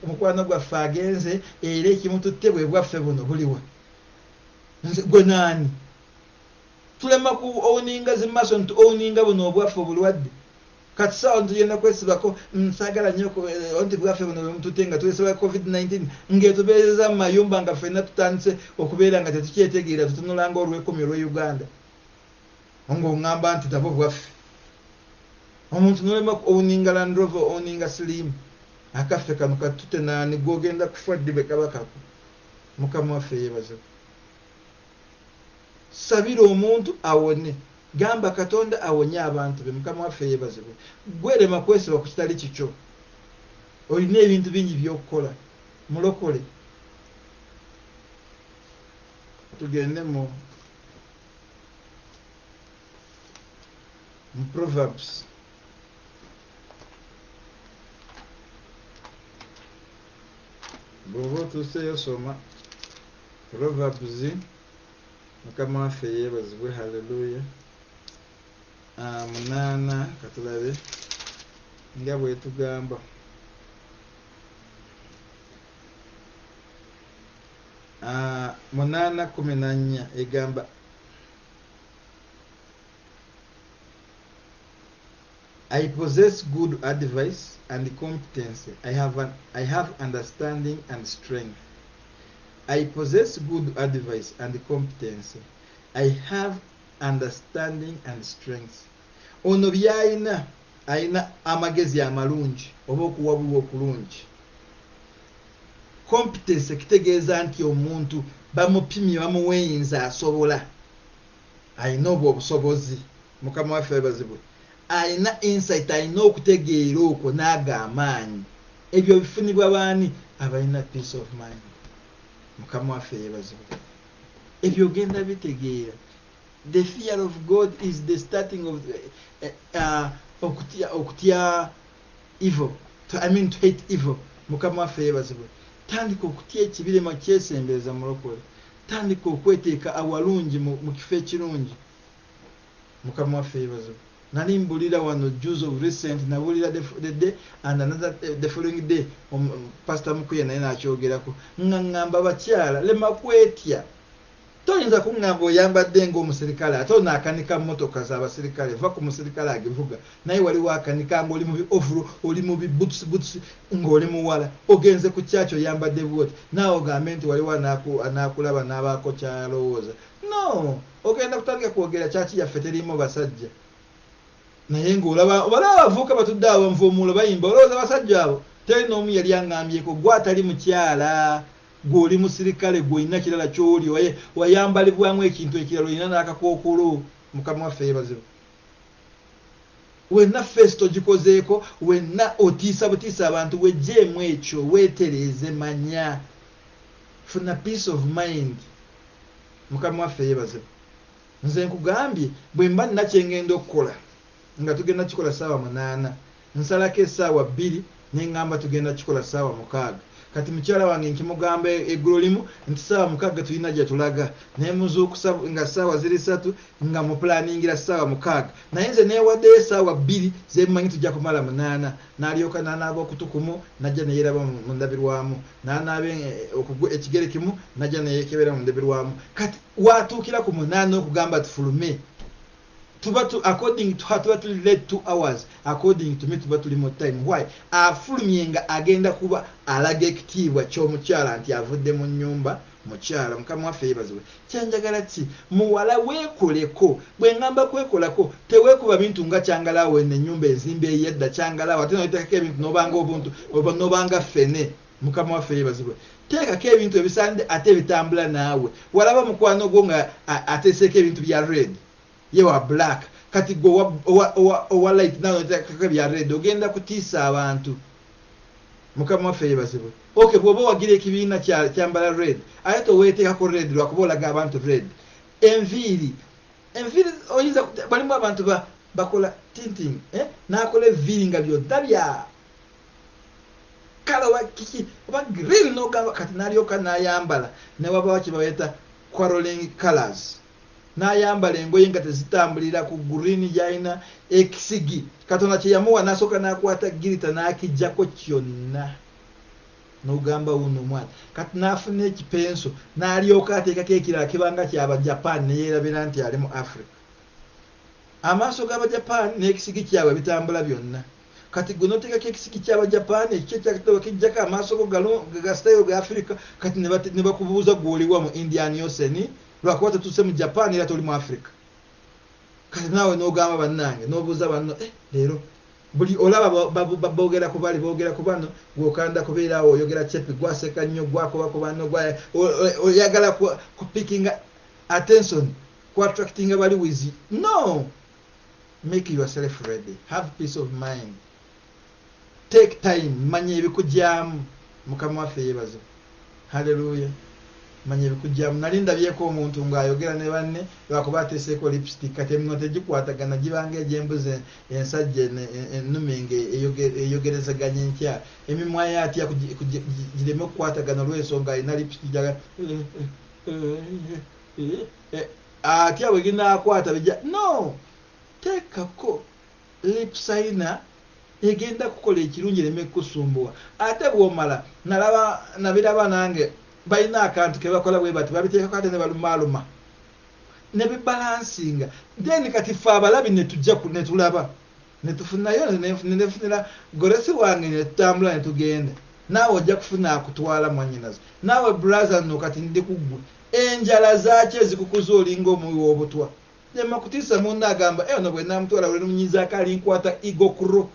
mukwano gwaffe agenze era ekimututte bwe bwaffe buno buliwa gwe naani tulema ku owuninga zimaaso nti owuninga buno obwaffe obulwadde kati sawa ntugenda kwesibako nsagala nnyo nti bwaffe buno bwemututte nga tulesebwa covid-19 ng'etubeereza mu mayumba nga ffenna tutandise okubeera nga tetukyetegeera tutunulanga olw'ekumi olw'Uganda ng'oŋŋamba nti nabo bwaffe omuntu nolema owuninga Land Rover owuninga silimu akaffe kano katute naani gwogenda kufa ddi bwe kaba kako. Mukama waffe yeebazibwe. Sabira omuntu awone gamba Katonda awonye abantu be. Mukama waffe yeebazibwe. Gwerema kwesiba ku kitali kikyo olina ebintu bingi by'okukola mulokole. Tugende mu Proverbs bw'oba otuuseyo soma Proverbs. Mukama waffe yeebazibwe. Haleluya. 8 katulabe nga bwe tugamba. Munana 14 egamba I possess good advice and competence. I have understanding and strength. I possess good advice and competence. I have understanding and strength. Ono byayina ayina amagezi amalungi oba okuwabulwa okulungi. Competence kitegeeza nti omuntu bamupimye bamuweeyinza asobola. Ayina obwo obusobozi. Mukama waffe yeebazibwe. Ayina insight, ayina okutegeera okwo n'aga amaanyi. Ebyo bifunibwa baani? Abalina peace of mind. Mukama waffe yeebazibwe. Ebyo genda bitegeera. The fear of God is the starting of okutya evil. To hate evil. Mukama waffe yeebazibwe. Tandika okutya ekibirema kyesembeeza mulokole. Tandika okweteeka awalungi mu kifo ekirungi. Mukama waffe yeebazibwe. Nali mbulira wano Jews of recent nabulira the day and another the following day Pastor Mukuye naye nakyogerako ngamba bakyala lema kwetya toyinza kuŋŋamba oyambadde ng'omusirikale ate onaakanika mmotoka z'abasirikale va ku musirikale agivuga naye waliwo akanika ng'oli mu bi-ovuro oli mu bi-boots ng'oli muwala ogenze ku kyakyo oyambadde bwoti naawe ogambe nti waliwo anaakulaba n'abaako kyalowooza no ogenda kutandika kwogera kyaki yaffe terimu basajja naye ng'olaba abavubuka batudde awo nvuumuulo bayimba olowooza basajja abo teri n'omu yali aŋŋambyeko gwe atali mukyala gw'oli musirikale gw'olina kirala ky'oli wayambalibwamu ekintu ekirala olina n'akakookolo. Mukama waffe yeebazibwe. Wenna feesito ogikozeeko wenna otiisa butiisa abantu wejjeemu ekyo weetereeze manya funa peace of mind. Mukama waffe yeebazibwe. Nze nkugambye bwe mba nina kye ngenda okukola nga tugenda kikola ssaawa 8 nsalako essaawa 2 neŋŋamba tugenda kikola ssaawa 6. Kati mukyala wange nkimugamba eggulo limu nti ssaawa 6 tulina gye tulaga naye muzuukusa nga ssaawa 3 nga mupulaningira ssaawa 6 naye nze neewaddeyo essaawa 2 zemumanyi tujja kumala 8 n'alyoka n'anaaba okutukumu najja neyeeraba mu ndabirwamu n'anaaba ekigere kimu najja neyeekebera mu ndabirwamu. Kati watuukira ku 8 okugamba tufulume according to her tuba tuli late 2 hours according to me tuba tuli mu time. Why? Afulumye nga agenda kuba alaga ekitiibwa ky'omukyala nti avudde mu nnyumba mukyala. Mukama waffe yeebazibwe. Kyanjagala ki muwala weekoleko. Bwe ngamba kwekolako teweekuba bintu nga kyangalaawo ennyumba enzimba eyedda kyangalaawo ate noteekako ebintu n'obanga obuntu oba n'obanga ffene. Mukama waffe yeebazibwe. Teekako ebintu ebisaanidde ate bitambula naawe. Walaba mukwano gwo nga ateeseeko ebintu bya red yewa black kati go owa light nawe teekako bya red ogenda kutiisa abantu. Mukama waffe yeebazibwe. Okay, bw'oba wagira ekibiina kyambala red ate toweeteekako red lwakuba olaga abantu red. Enviiri oyinza balimu abantu bakola tinting nakola eviringa byodabya kala wa kiki oba green nogamba kati nalyoka nayambala ne wabawo kibaweeta quarreling colors nayambala engoye nga tezitambulira ku green yalina ekisigi katonda kyeyamuwa nasooka nakwata girita nakijjako kyonna nogamba wuno omwana kati nafuna ekipenso nalyoka ateekako ekirala kibanga kyaba japan neyerabira nti ali mu africa amaaso g'abajapan n'ekisigi kyabwe bitambula byonna kati gwe noteekako ekisigi ky'abajapan ekikyo kyakitoba kijjako amaaso go ga style ga africa kati ne bakubuuza gw'oliwa mu indian ocean lwakuba tetuuse mu japan era toli mu africa kati naawe n'ogamba bannange n'obuuza banno leero buli olaba boogera ku bali boogera ku bano gw'okanda kubeeraawo oyogera chepi gwaseka nnyo gwakoba ku banno oyagala ku picking attention ku attracting bali wizi no make yourself ready have peace of mind take time manya ebikujjamu mukama waffe yebaze haleluya manya ebikujjamu nali ndabyeko omuntu ng'ayogera ne banne lwakuba ateeseeko lipstick kati emino tegikwatagana gibanga egyembuze ensajja ennuminga eyogerezaganya entya emimwa ye atya gireme okukwatagana olw'ensonga alina lipstick atya bwe ginaakwata bijja no teekako lipsayina egenda kukola ekirungi ereme kusumbuwa ate bw'omala nabiraba nange balina akantu ke bakola bwe bati babiteekako ate ne balumaaluma ne bibalansinga then kati ffe abalabi ne tujja ne tulaba ne tufunayo nefunira golesi wange ne tutambula ne tugenda naawe ojja kufuna akutwala mwannyinazo naawe brother nno kati ndi kuggwe enjala zaaki ezikukuza olinga omuwi w'obutwa nyama kutiisa munno agamba ono bwe namutwala bwe munyizaako alinkwata igokuro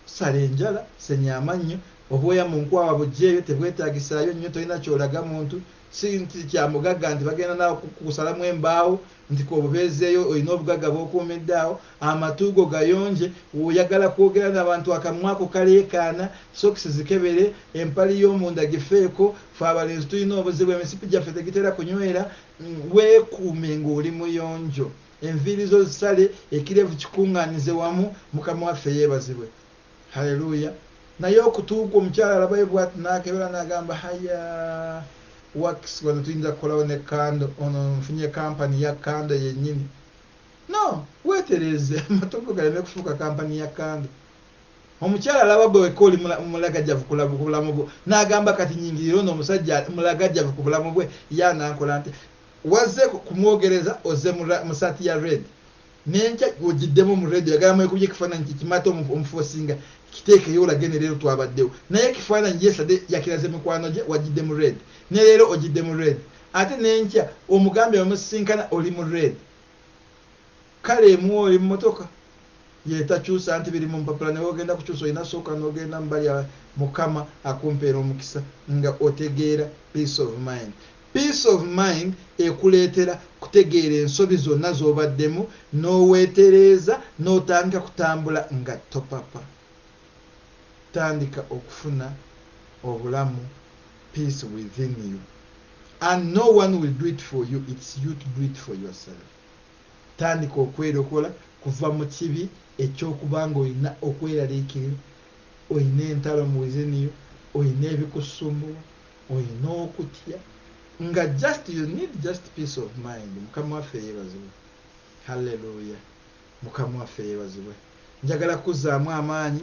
sala enjala senya amannyo obwoya mu nkwawa bujjeeyo tebwetaagisaayo nnyo tolina kyolaga muntu si nti kyamugagga nti bagenda naawe kusalamu embaawo nti kobubeezeeyo olina obugagga bw'okuumiddaawo amatuugo gayonje oyagala kwogera n'abantu akamwako kaleekaana sokisi zikebere empali y'omunda gifeeko fe abalenzi tulina obuzibu emisipi gyaffe tegitera kunywera weekuume ng'oli muyonjo enviiri zo zisale ekirevu kikuŋŋaanyize wamu mukama waffe yeebazibwe haleluya naye okutuuka omukyala alabayo bwati nakebera n'agamba haya wax wano tuyinza kukolawo ne kando ono nfunye kampani ya kando yennyini no weetereze amatogo galeme kufuuka kampani ya kando omukyala alaba bwe weka oli mulagajjavu ku bulamu bwe n'agamba kati nyingirira ono omusajja mulagajjavu ku bulamu bwe yanankola nti wazze kumwogereza ozze mu saati ya red nenkya ogiddemu mu radio yagala mwekubye ekifaananyi kikimata omufosinga kiteekeyo olage ne leero twabaddewo naye ekifaananyi yesadde yakiraze mikwano gye wagidde mu red ne leero ogidde mu red ate nenkya omugambe omusinkana oli mu red kale emu oli mu motoka yetakyusa nti biri mu mpapula naye ogenda kukyusa olina sooka n'ogenda mu bali mukama akumpeera omukisa nga otegeera peace of mind. Peace of mind ekuleetera kutegeera ensobi zonna z'obaddemu n'oweetereeza n'otandika kutambula nga topapa. Tandika okufuna obulamu peace within you. And no one will do it for you, it's you to do it for yourself. Tandika okwerokola kuva mu kibi ekyokubanga olina okweraliikirira, olina entalo mu within you, olina ebikusumbuwa, olina okutya. Nga you need just peace of mind. Mukama waffe yeebazibwe. Hallelujah. Mukama waffe yeebazibwe. Njagala kuzzaamu amaanyi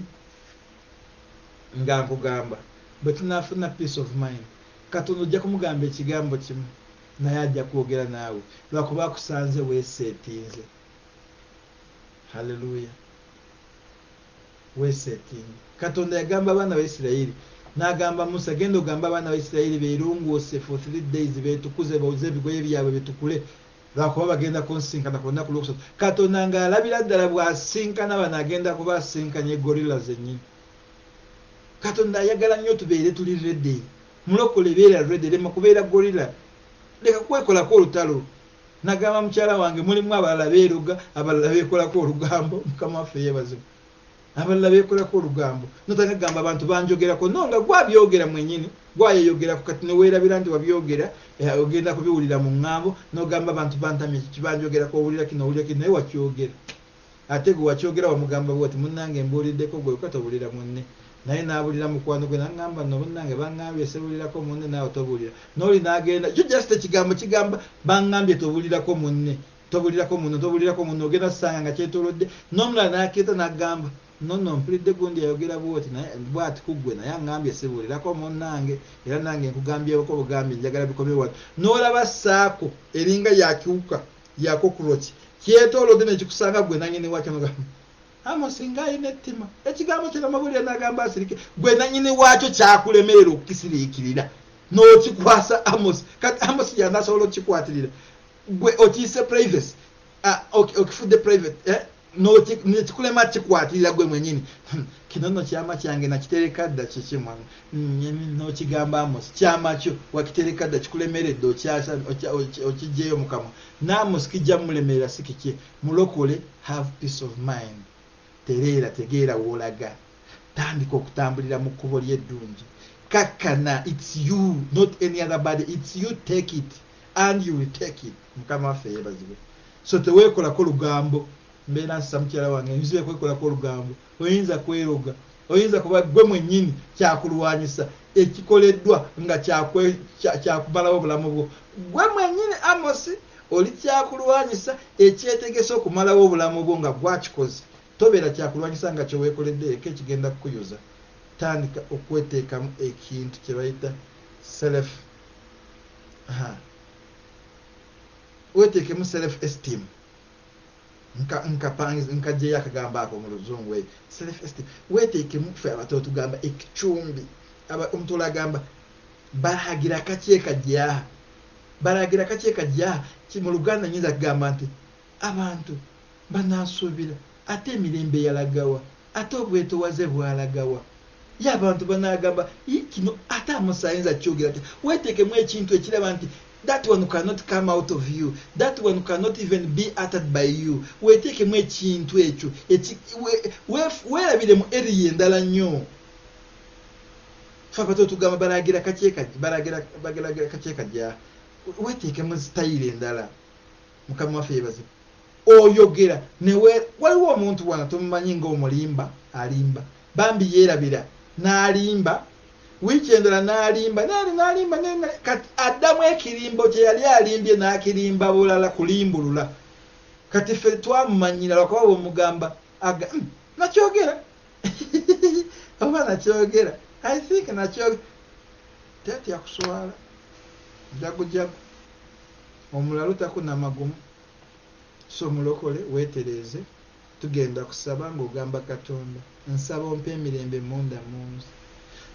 nga nkugamba bwe tunaafuna peace of mind, Katonda ojja kumugamba ekigambo kimu naye ajja kwogera naawe lwakuba akusanze weeseetinze. Hallelujah. Weeseetinze. Katonda yagamba abaana ba Isirayiri, n'agamba Musa, genda ogamba abaana ba Isirayiri beerongose for 3 days, beetukuze bawuze ebigoye byabwe bitukule lwakuba bagenda kunsinkana ku lunaku lwokusatu. Katonda ng'alabira ddala bw'asinkana bano agenda kuba asinkanye gorilla zennyini. Katonda ayagala nnyo tubeere tuli ready. Mulokole beera ready, lema kubeera gorilla. Leka kwekolako olutalo. Nagamba mukyala wange mulimu abalala beeruga, abalala beekolako olugambo. Mukama waffe yeebazibwe. abalala beekolako olugambo notagamba abantu banjogerako no nga gwabyogera mwenyini gwayeyogerako kati neweerabira nti wabyogera ogenda kubiwulira mu ŋŋambo nogamba abantu bantamye kibanjogerako owulira kino owulira kino naye wakyogera ate gwe wakyogera wamugamba bwoti munnange mbuuliddeko gwe katobulira munne naye n'abulira mukwano gwe naŋŋamba no munnange baŋŋambye sebulirako munne naawe tobulira n'oli n'agenda yo just ekigambo kigamba baŋŋambye tobulirako munne tobulirako munne ogenda ssanga nga kyetolodde n'omulala n'akeeta n'agamba nono mpulidde gundi yayogera bwoti naye bwati kuggwe naye aŋŋambye sibulirako munnange era nange nkugambyeko bugambi njagala bikomye wano n'olaba ssaako eringa yakiwuka yakokuroti kyetolodde nekikusanga gwe nanyini wakyo nogamba Amos nga ayina ettima ekigambo kino mabulire n'agamba asirike gwe nanyini wakyo kyakulemerera okukisiriikirira n'okikwasa Amos kati Amos yanasobola okikwatirira gwe okiise privacy okifudde private nekikulema kikwatirira gwe mwenyini kino nno kyama kyange nakitereka dda kikimwa n'okigamba Amos kyama kyo wakitereka dda kikulemeredde okyasa okijjeeyo mukama n'Amos kijja mulemerera si kiki mulokole have peace of mind tegeera woolaga tandika okutambulira mu kkubo ly'eddungi kakkana it's you not any other body it's you take it and you will take it mukama waffe yeebazibwe so teweekolako lugambo mbeera nsisa mukyala wange nzibe kwekolako olugambo oyinza kweroga oyinza kuba gwe mwennyini kyakulwanyisa ekikoleddwa nga kyakumalawo obulamu bwo gwe mwennyini Amos oli kyakulwanyisa ekyetegese okumalawo obulamu bwo nga gwakikoze tobeera kyakulwanyisa nga kyeweekoledde eko ekigenda kukuyuza tandika okweteekamu ekintu kye bayita self weteekemu self esteem nkajjeyo akagamba ako mu luzungu self esteem weteekemu ffe abato tugamba ekicumbi omutola agamba balagira kakyekajjaha mu Luganda nyinza kugamba nti abantu banasuubira ate emirembe yalagawa ate obwetowaze bwalagawa ye abantu banagamba kino ate Amos ayinza kyogera ati weteekemu ekintu ekiraba nti that one cannot come out of you, that one cannot even be uttered by you. Weteekemu ekintu ekyo weerabiremu eri endala nnyo fabato tugamba balagira kakyekajja weteekemu sitayiri endala mukama waffe yebaze oyogera waliwo omuntu wana tumumanyi ng'omulimba alimba bambi yeerabira n'alimba wiiki endala n'alimba kati addamu ekirimbo kye yali alimbye n'akirimba bulala kulimbulula kati ffe twamumanyira lwakuba bwomugamba nakyogera oba nakyogera I think nakyogera tati yakuswala jagujagu omulala takuna magumu so mulokole weetereze tugenda kusaba ng'ogamba Katonda nsaba ompe emirembe munda munsi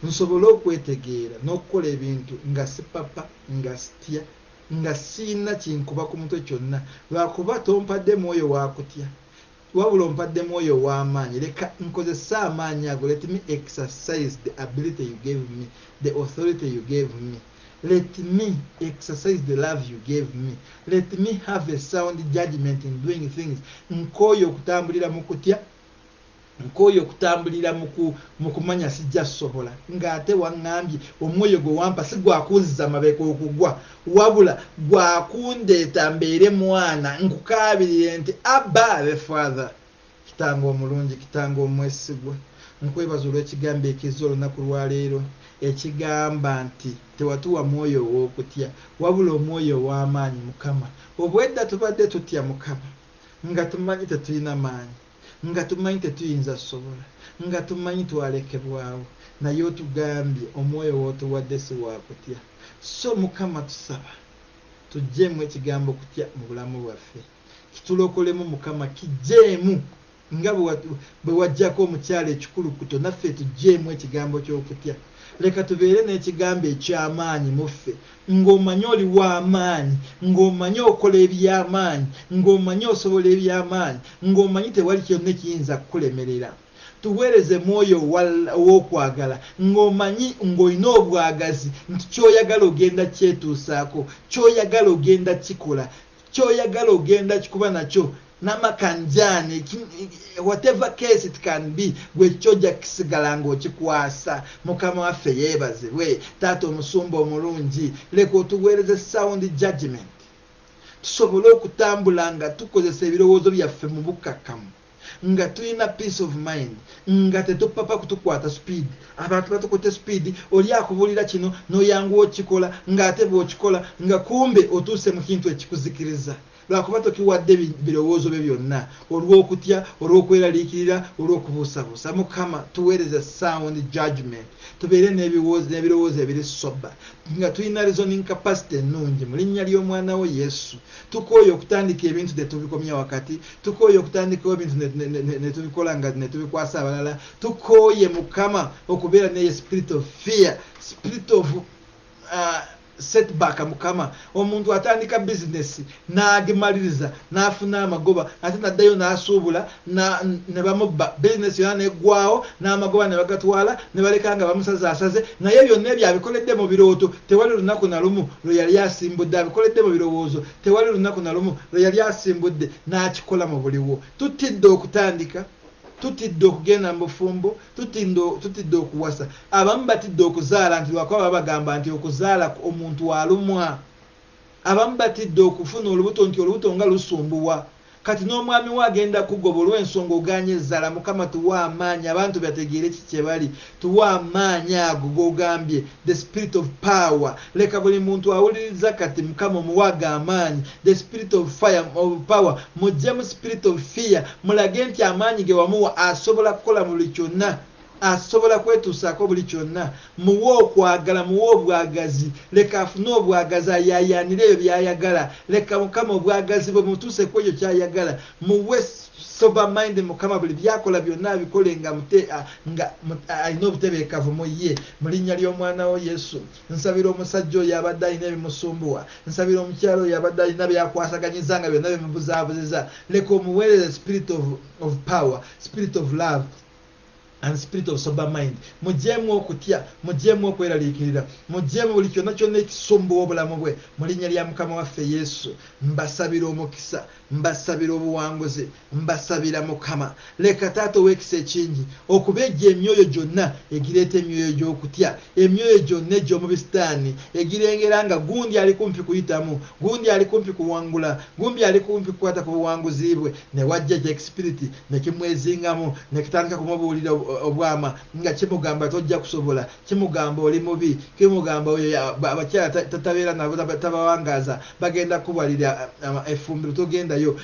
nsobole okwetegeera n'okukola ebintu nga si papa nga sitya nga siina kinkuba ku mutwe kyonna lwakuba tompadde mwoyo wa kutya wabula ompadde mwoyo w'amaanyi leka nkozesa amaanyi ago let me exercise the ability you gave me the authority you gave me let me exercise the love you gave me let me have a sound judgment in doing things nkooyo okutambulira mu kutya nkooyo okutambulira mu kumanya sijja sobola ng'ate waŋŋambye omwoyo gwe wampa si gwakunziza mabeeka okugwa wabula gwakundeeta mbeere mwana nkukaabirire nti Abba the Father kitange omulungi kitange omwesigwa nkwebaza olw'ekigambo ekizza olunaku lwaleero ekigamba nti tewatuwa mwoyo w'okutya wabula omwoyo w'amaanyi Mukama obwedda tubadde tutya Mukama nga tumanyi tetulina maanyi nga tumanyi tetuyinza sobola nga tumanyi twalekebwawo naye otugambye omwoyo w'otuwadde si wakutya so Mukama tusaba tugjeemu ekigambo kutya mu bulamu bwaffe kitulokolemu Mukama kijjeemu nga bwe wajjako omukyalo ekikulukuto naffe tugjeemu ekigambo ky'okutya leka tubeere n'ekigambo eky'amaanyi mu ffe ng'omanyi oli w'amaanyi ng'omanyi okola eby'amaanyi ng'omanyi osobola eby'amaanyi ng'omanyi tewali kyonna ekiyinza kukulemerera tuweereze mwoyo ow'okwagala ng'omanyi ng'olina obwagazi nti ky'oyagala ogenda kyetuusaako ky'oyagala ogenda kikola ky'oyagala ogenda kikuba nakyo n'amakanjani whatever case it can be gwe kyojja kisigala ng'okikwasa. Mukama waffe yeebazibwe. Taata omusumba omulungi, leka otuweereze sound judgment tusobole okutambula nga tukozesa ebirowoozo byaffe mu bukkakkamu, nga tulina peace of mind, nga tetupapa kutukwata speed. Abantu batukote speed, oli akubulira kino n'oyanguwa okikola, ng'ate bw'okikola nga kumbe otuuse mu kintu ekikuzikiriza. Lwakuba tokiwadde birowoozo bye byonna, olw'okutya, olw'okweraliikirira, olw'okubuusabuusa. Mukama tuweereze sound judgment, tubeere n'ebirowoozo ebiri soba, nga tulina reasoning capacity ennungi mu linnya ly'omwana wo Yesu. Tukooye okutandika ebintu ne tubikomya wakati, tukooye okutandikawo ebintu ne tubikola nga ne tubikwasa abalala. Tukooye Mukama okubeera n'eyo spirit of fear, spirit of setback. Mukama omuntu atandika business n'agimaliriza n'afuna amagoba ate naddayo n'asuubula ne bamubba business yona neggwawo n'amagoba ne bagatwala ne baleka nga bamusazaasaze, naye byonna ebyo abikoledde mu birooto. Tewali lunaku na lumu lwe yali asimbudde. Abikoledde mu birowoozo, tewali lunaku na lumu lwe yali asimbudde n'akikola mu buliwo. Tutidde okutandika, tutidde okugenda mu bufumbo, tutidde okuwasa. Abamu batidde okuzaala nti lwakuba baba bagamba nti okuzaala omuntu alumwa. Abamu batidde okufuna olubuto nti olubuto nga lusumbuwa. Kati n'omwami we agenda kugoba olw'ensonga oganye ezzala. Mukama tuwa amaanyi, abantu bategeere ki kye bali. Tuwa amaanyi ago g'ogambye, the spirit of power. Leka buli muntu awuliriza kati Mukama omuwaga amaanyi, the spirit of fire, of power. Mujje mu spirit of fear, mulage nti amaanyi ge wamuwa asobola kukola mu buli kyonna, asobola kwetuusaako buli kyonna. Muwe okwagala, muwe obwagazi. Leka afune obwagazi ayaayaanire ebyo by'ayagala. Leka Mukama obwagazi bwe mutuuse ku ekyo ky'ayagala. Muwe sober mind. Mukama buli byakola byonna abikole nga alina obutebeekavu mu ye. Mu linnya ly'omwana wo Yesu nsabira omusajja oyo abadde alina ebimusumbuwa, nsabira omukyalo oyo abadde alina byakwasaganyizza nga byonna bimubuzaabuziza. Leka omuweereze spirit of power, spirit of love and spirit of sober mind. Mujjeemu okutya, mujjeemu okweraliikirira, mujjeemu buli kyonna kyonna ekisumbuwa obulamu bwe. Mu linnya lya Mukama waffe Yesu mbasabira omukisa, mbasabira obuwanguzi, mbasabira Mukama. Leka Taata ow'ekisa ekingi okubejja emyoyo gyonna egireeta emyoyo gy'okutya, emyoyo gyonna egy'omubisitaani egirengera nga gundi ali kumpi kuyitamu, gundi ali kumpi kuwangula, gundi ali kumpi kukwata ku buwanguzi bwe, ne wajja gy'ekisipiriti ne kimwezingamu ne kitandika kumubuulira obwama nga kimugamba tojja kusobola, kimugamba oli mubi, kimugamba oyo abakyala tatabeera nabo tabawangaaza, bagenda kubalira effumbiro togendayo.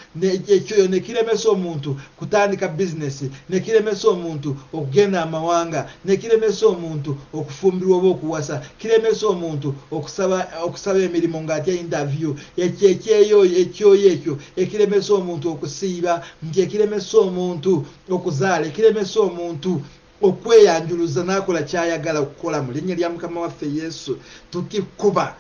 Ekyo ne kiremesa omuntu kutandika bizinesi, ne kiremesa omuntu okugenda amawanga, ne kiremesa omuntu okufumbirwa oba okuwasa, kiremesa omuntu okusaba emirimu ng'atya interview. Ekyoyo ekyo ekiremesa omuntu okusiiba, nti ekiremesa omuntu okuzaala, ekiremesa omuntu okweyanjuluza n'akola ky'ayagala okukola. Mu linnya lya Mukama waffe Yesu tukikuba,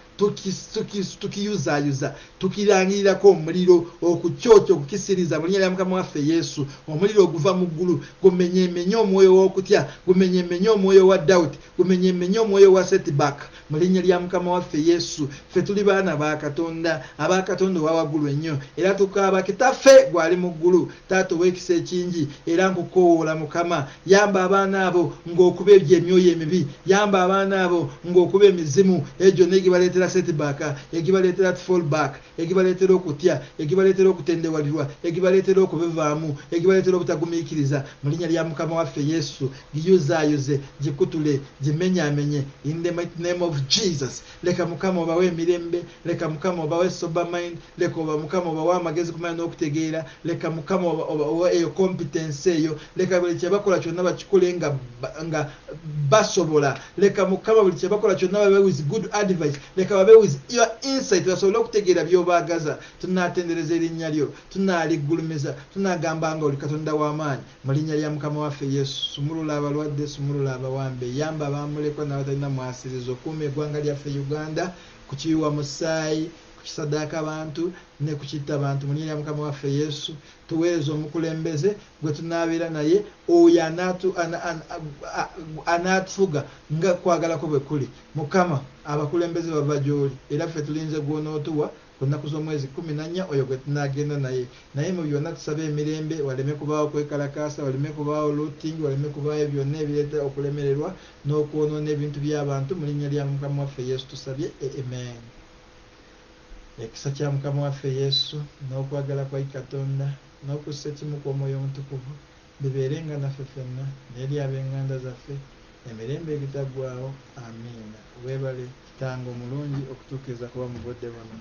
tukiyuzaayuza, tukirangirirako omuliro okukyokya, okukisiriza mu linnya lya Mukama waffe Yesu. Omuliro oguva mu ggulu gumenyemenye omwoyo w'okutya, gumenyemenye omwoyo wa doubt, gumenyemenye omwoyo wa setback mu linnya lya Mukama waffe Yesu. Ffe tuli baana ba Katonda, aba Katonda owa waggulu ennyo, era tukaaba kitaffe gwali mu ggulu. Taata ow'ekisa ekingi era nkukoowoola Mukama, yamba abaana abo ng'okuba ebyo emyoyo emibi, yamba abaana abo ng'okuba emizimu egyo negibaleetera setback, egibaleetera fallback, egibaleetera okutya, egibaleetera okutendewalirwa, egibaleetera okubivaamu, egibaleetera obutagumiikiriza. Mu linnya lya Mukama waffe Yesu giyuzaayuze, gikutule, gimenyaamenye in the mighty name of Jesus. Leka Mukama obawe emirembe, leka Mukama obawe sober mind, leka Mukama obawe amagezi kumanya n'okutegeera, leka Mukama obawe eyo competence eyo, leka buli kye bakola kyonna bakikole nga basobola. Leka Mukama buli kye bakola kyonna babe with good advice, leka babe with your insight, basobole okutegeera by'obaagaza. Tunaatendereza erinnya lyo, tunaaliggulumiza, tunagamba nga oli Katonda w'amaanyi. Mu linnya lya Mukama waffe Yesu, sumulula abalwadde, sumulula abawambe, yamba abamulekwa n'abatalina mwasirizo, kuuma eggwanga lyaffe Uganda ku kiyiwa musaayi, ku kisaddaaka abantu ne ku kitta abantu. Mu linnya lya Mukama waffe Yesu tuweereze omukulembeze gwe tunaabeera naye, oyo anaatufuga nga kwagalako bwe kuli. Mukama abakulembeze bava gy'oli, era ffe tulinze gw'onootuwa ku nnaku z'omwezi 14 oyo gwe tunaagenda naye mu byonna tusaba emirembe, waleme kubaawo kwekalakaasa, waleme kubaawo looting, waleme kubaawo byonna ebireeta okulemererwa n'okwonoona ebintu by'abantu. Mu linnya lya Mukama waffe Yesu tusabye, amen. Ekisa kya Mukama waffe Yesu n'okwagala kwa Katonda n'okussa ekimu kw'Omwoyo Omutukuvu bibeerenga naffe ffenna n'eri ab'enganda zaffe emirembe egitaggwaawo. Amiina. Weebale Kitange omulungi okutuukiriza kuba mu budde buno.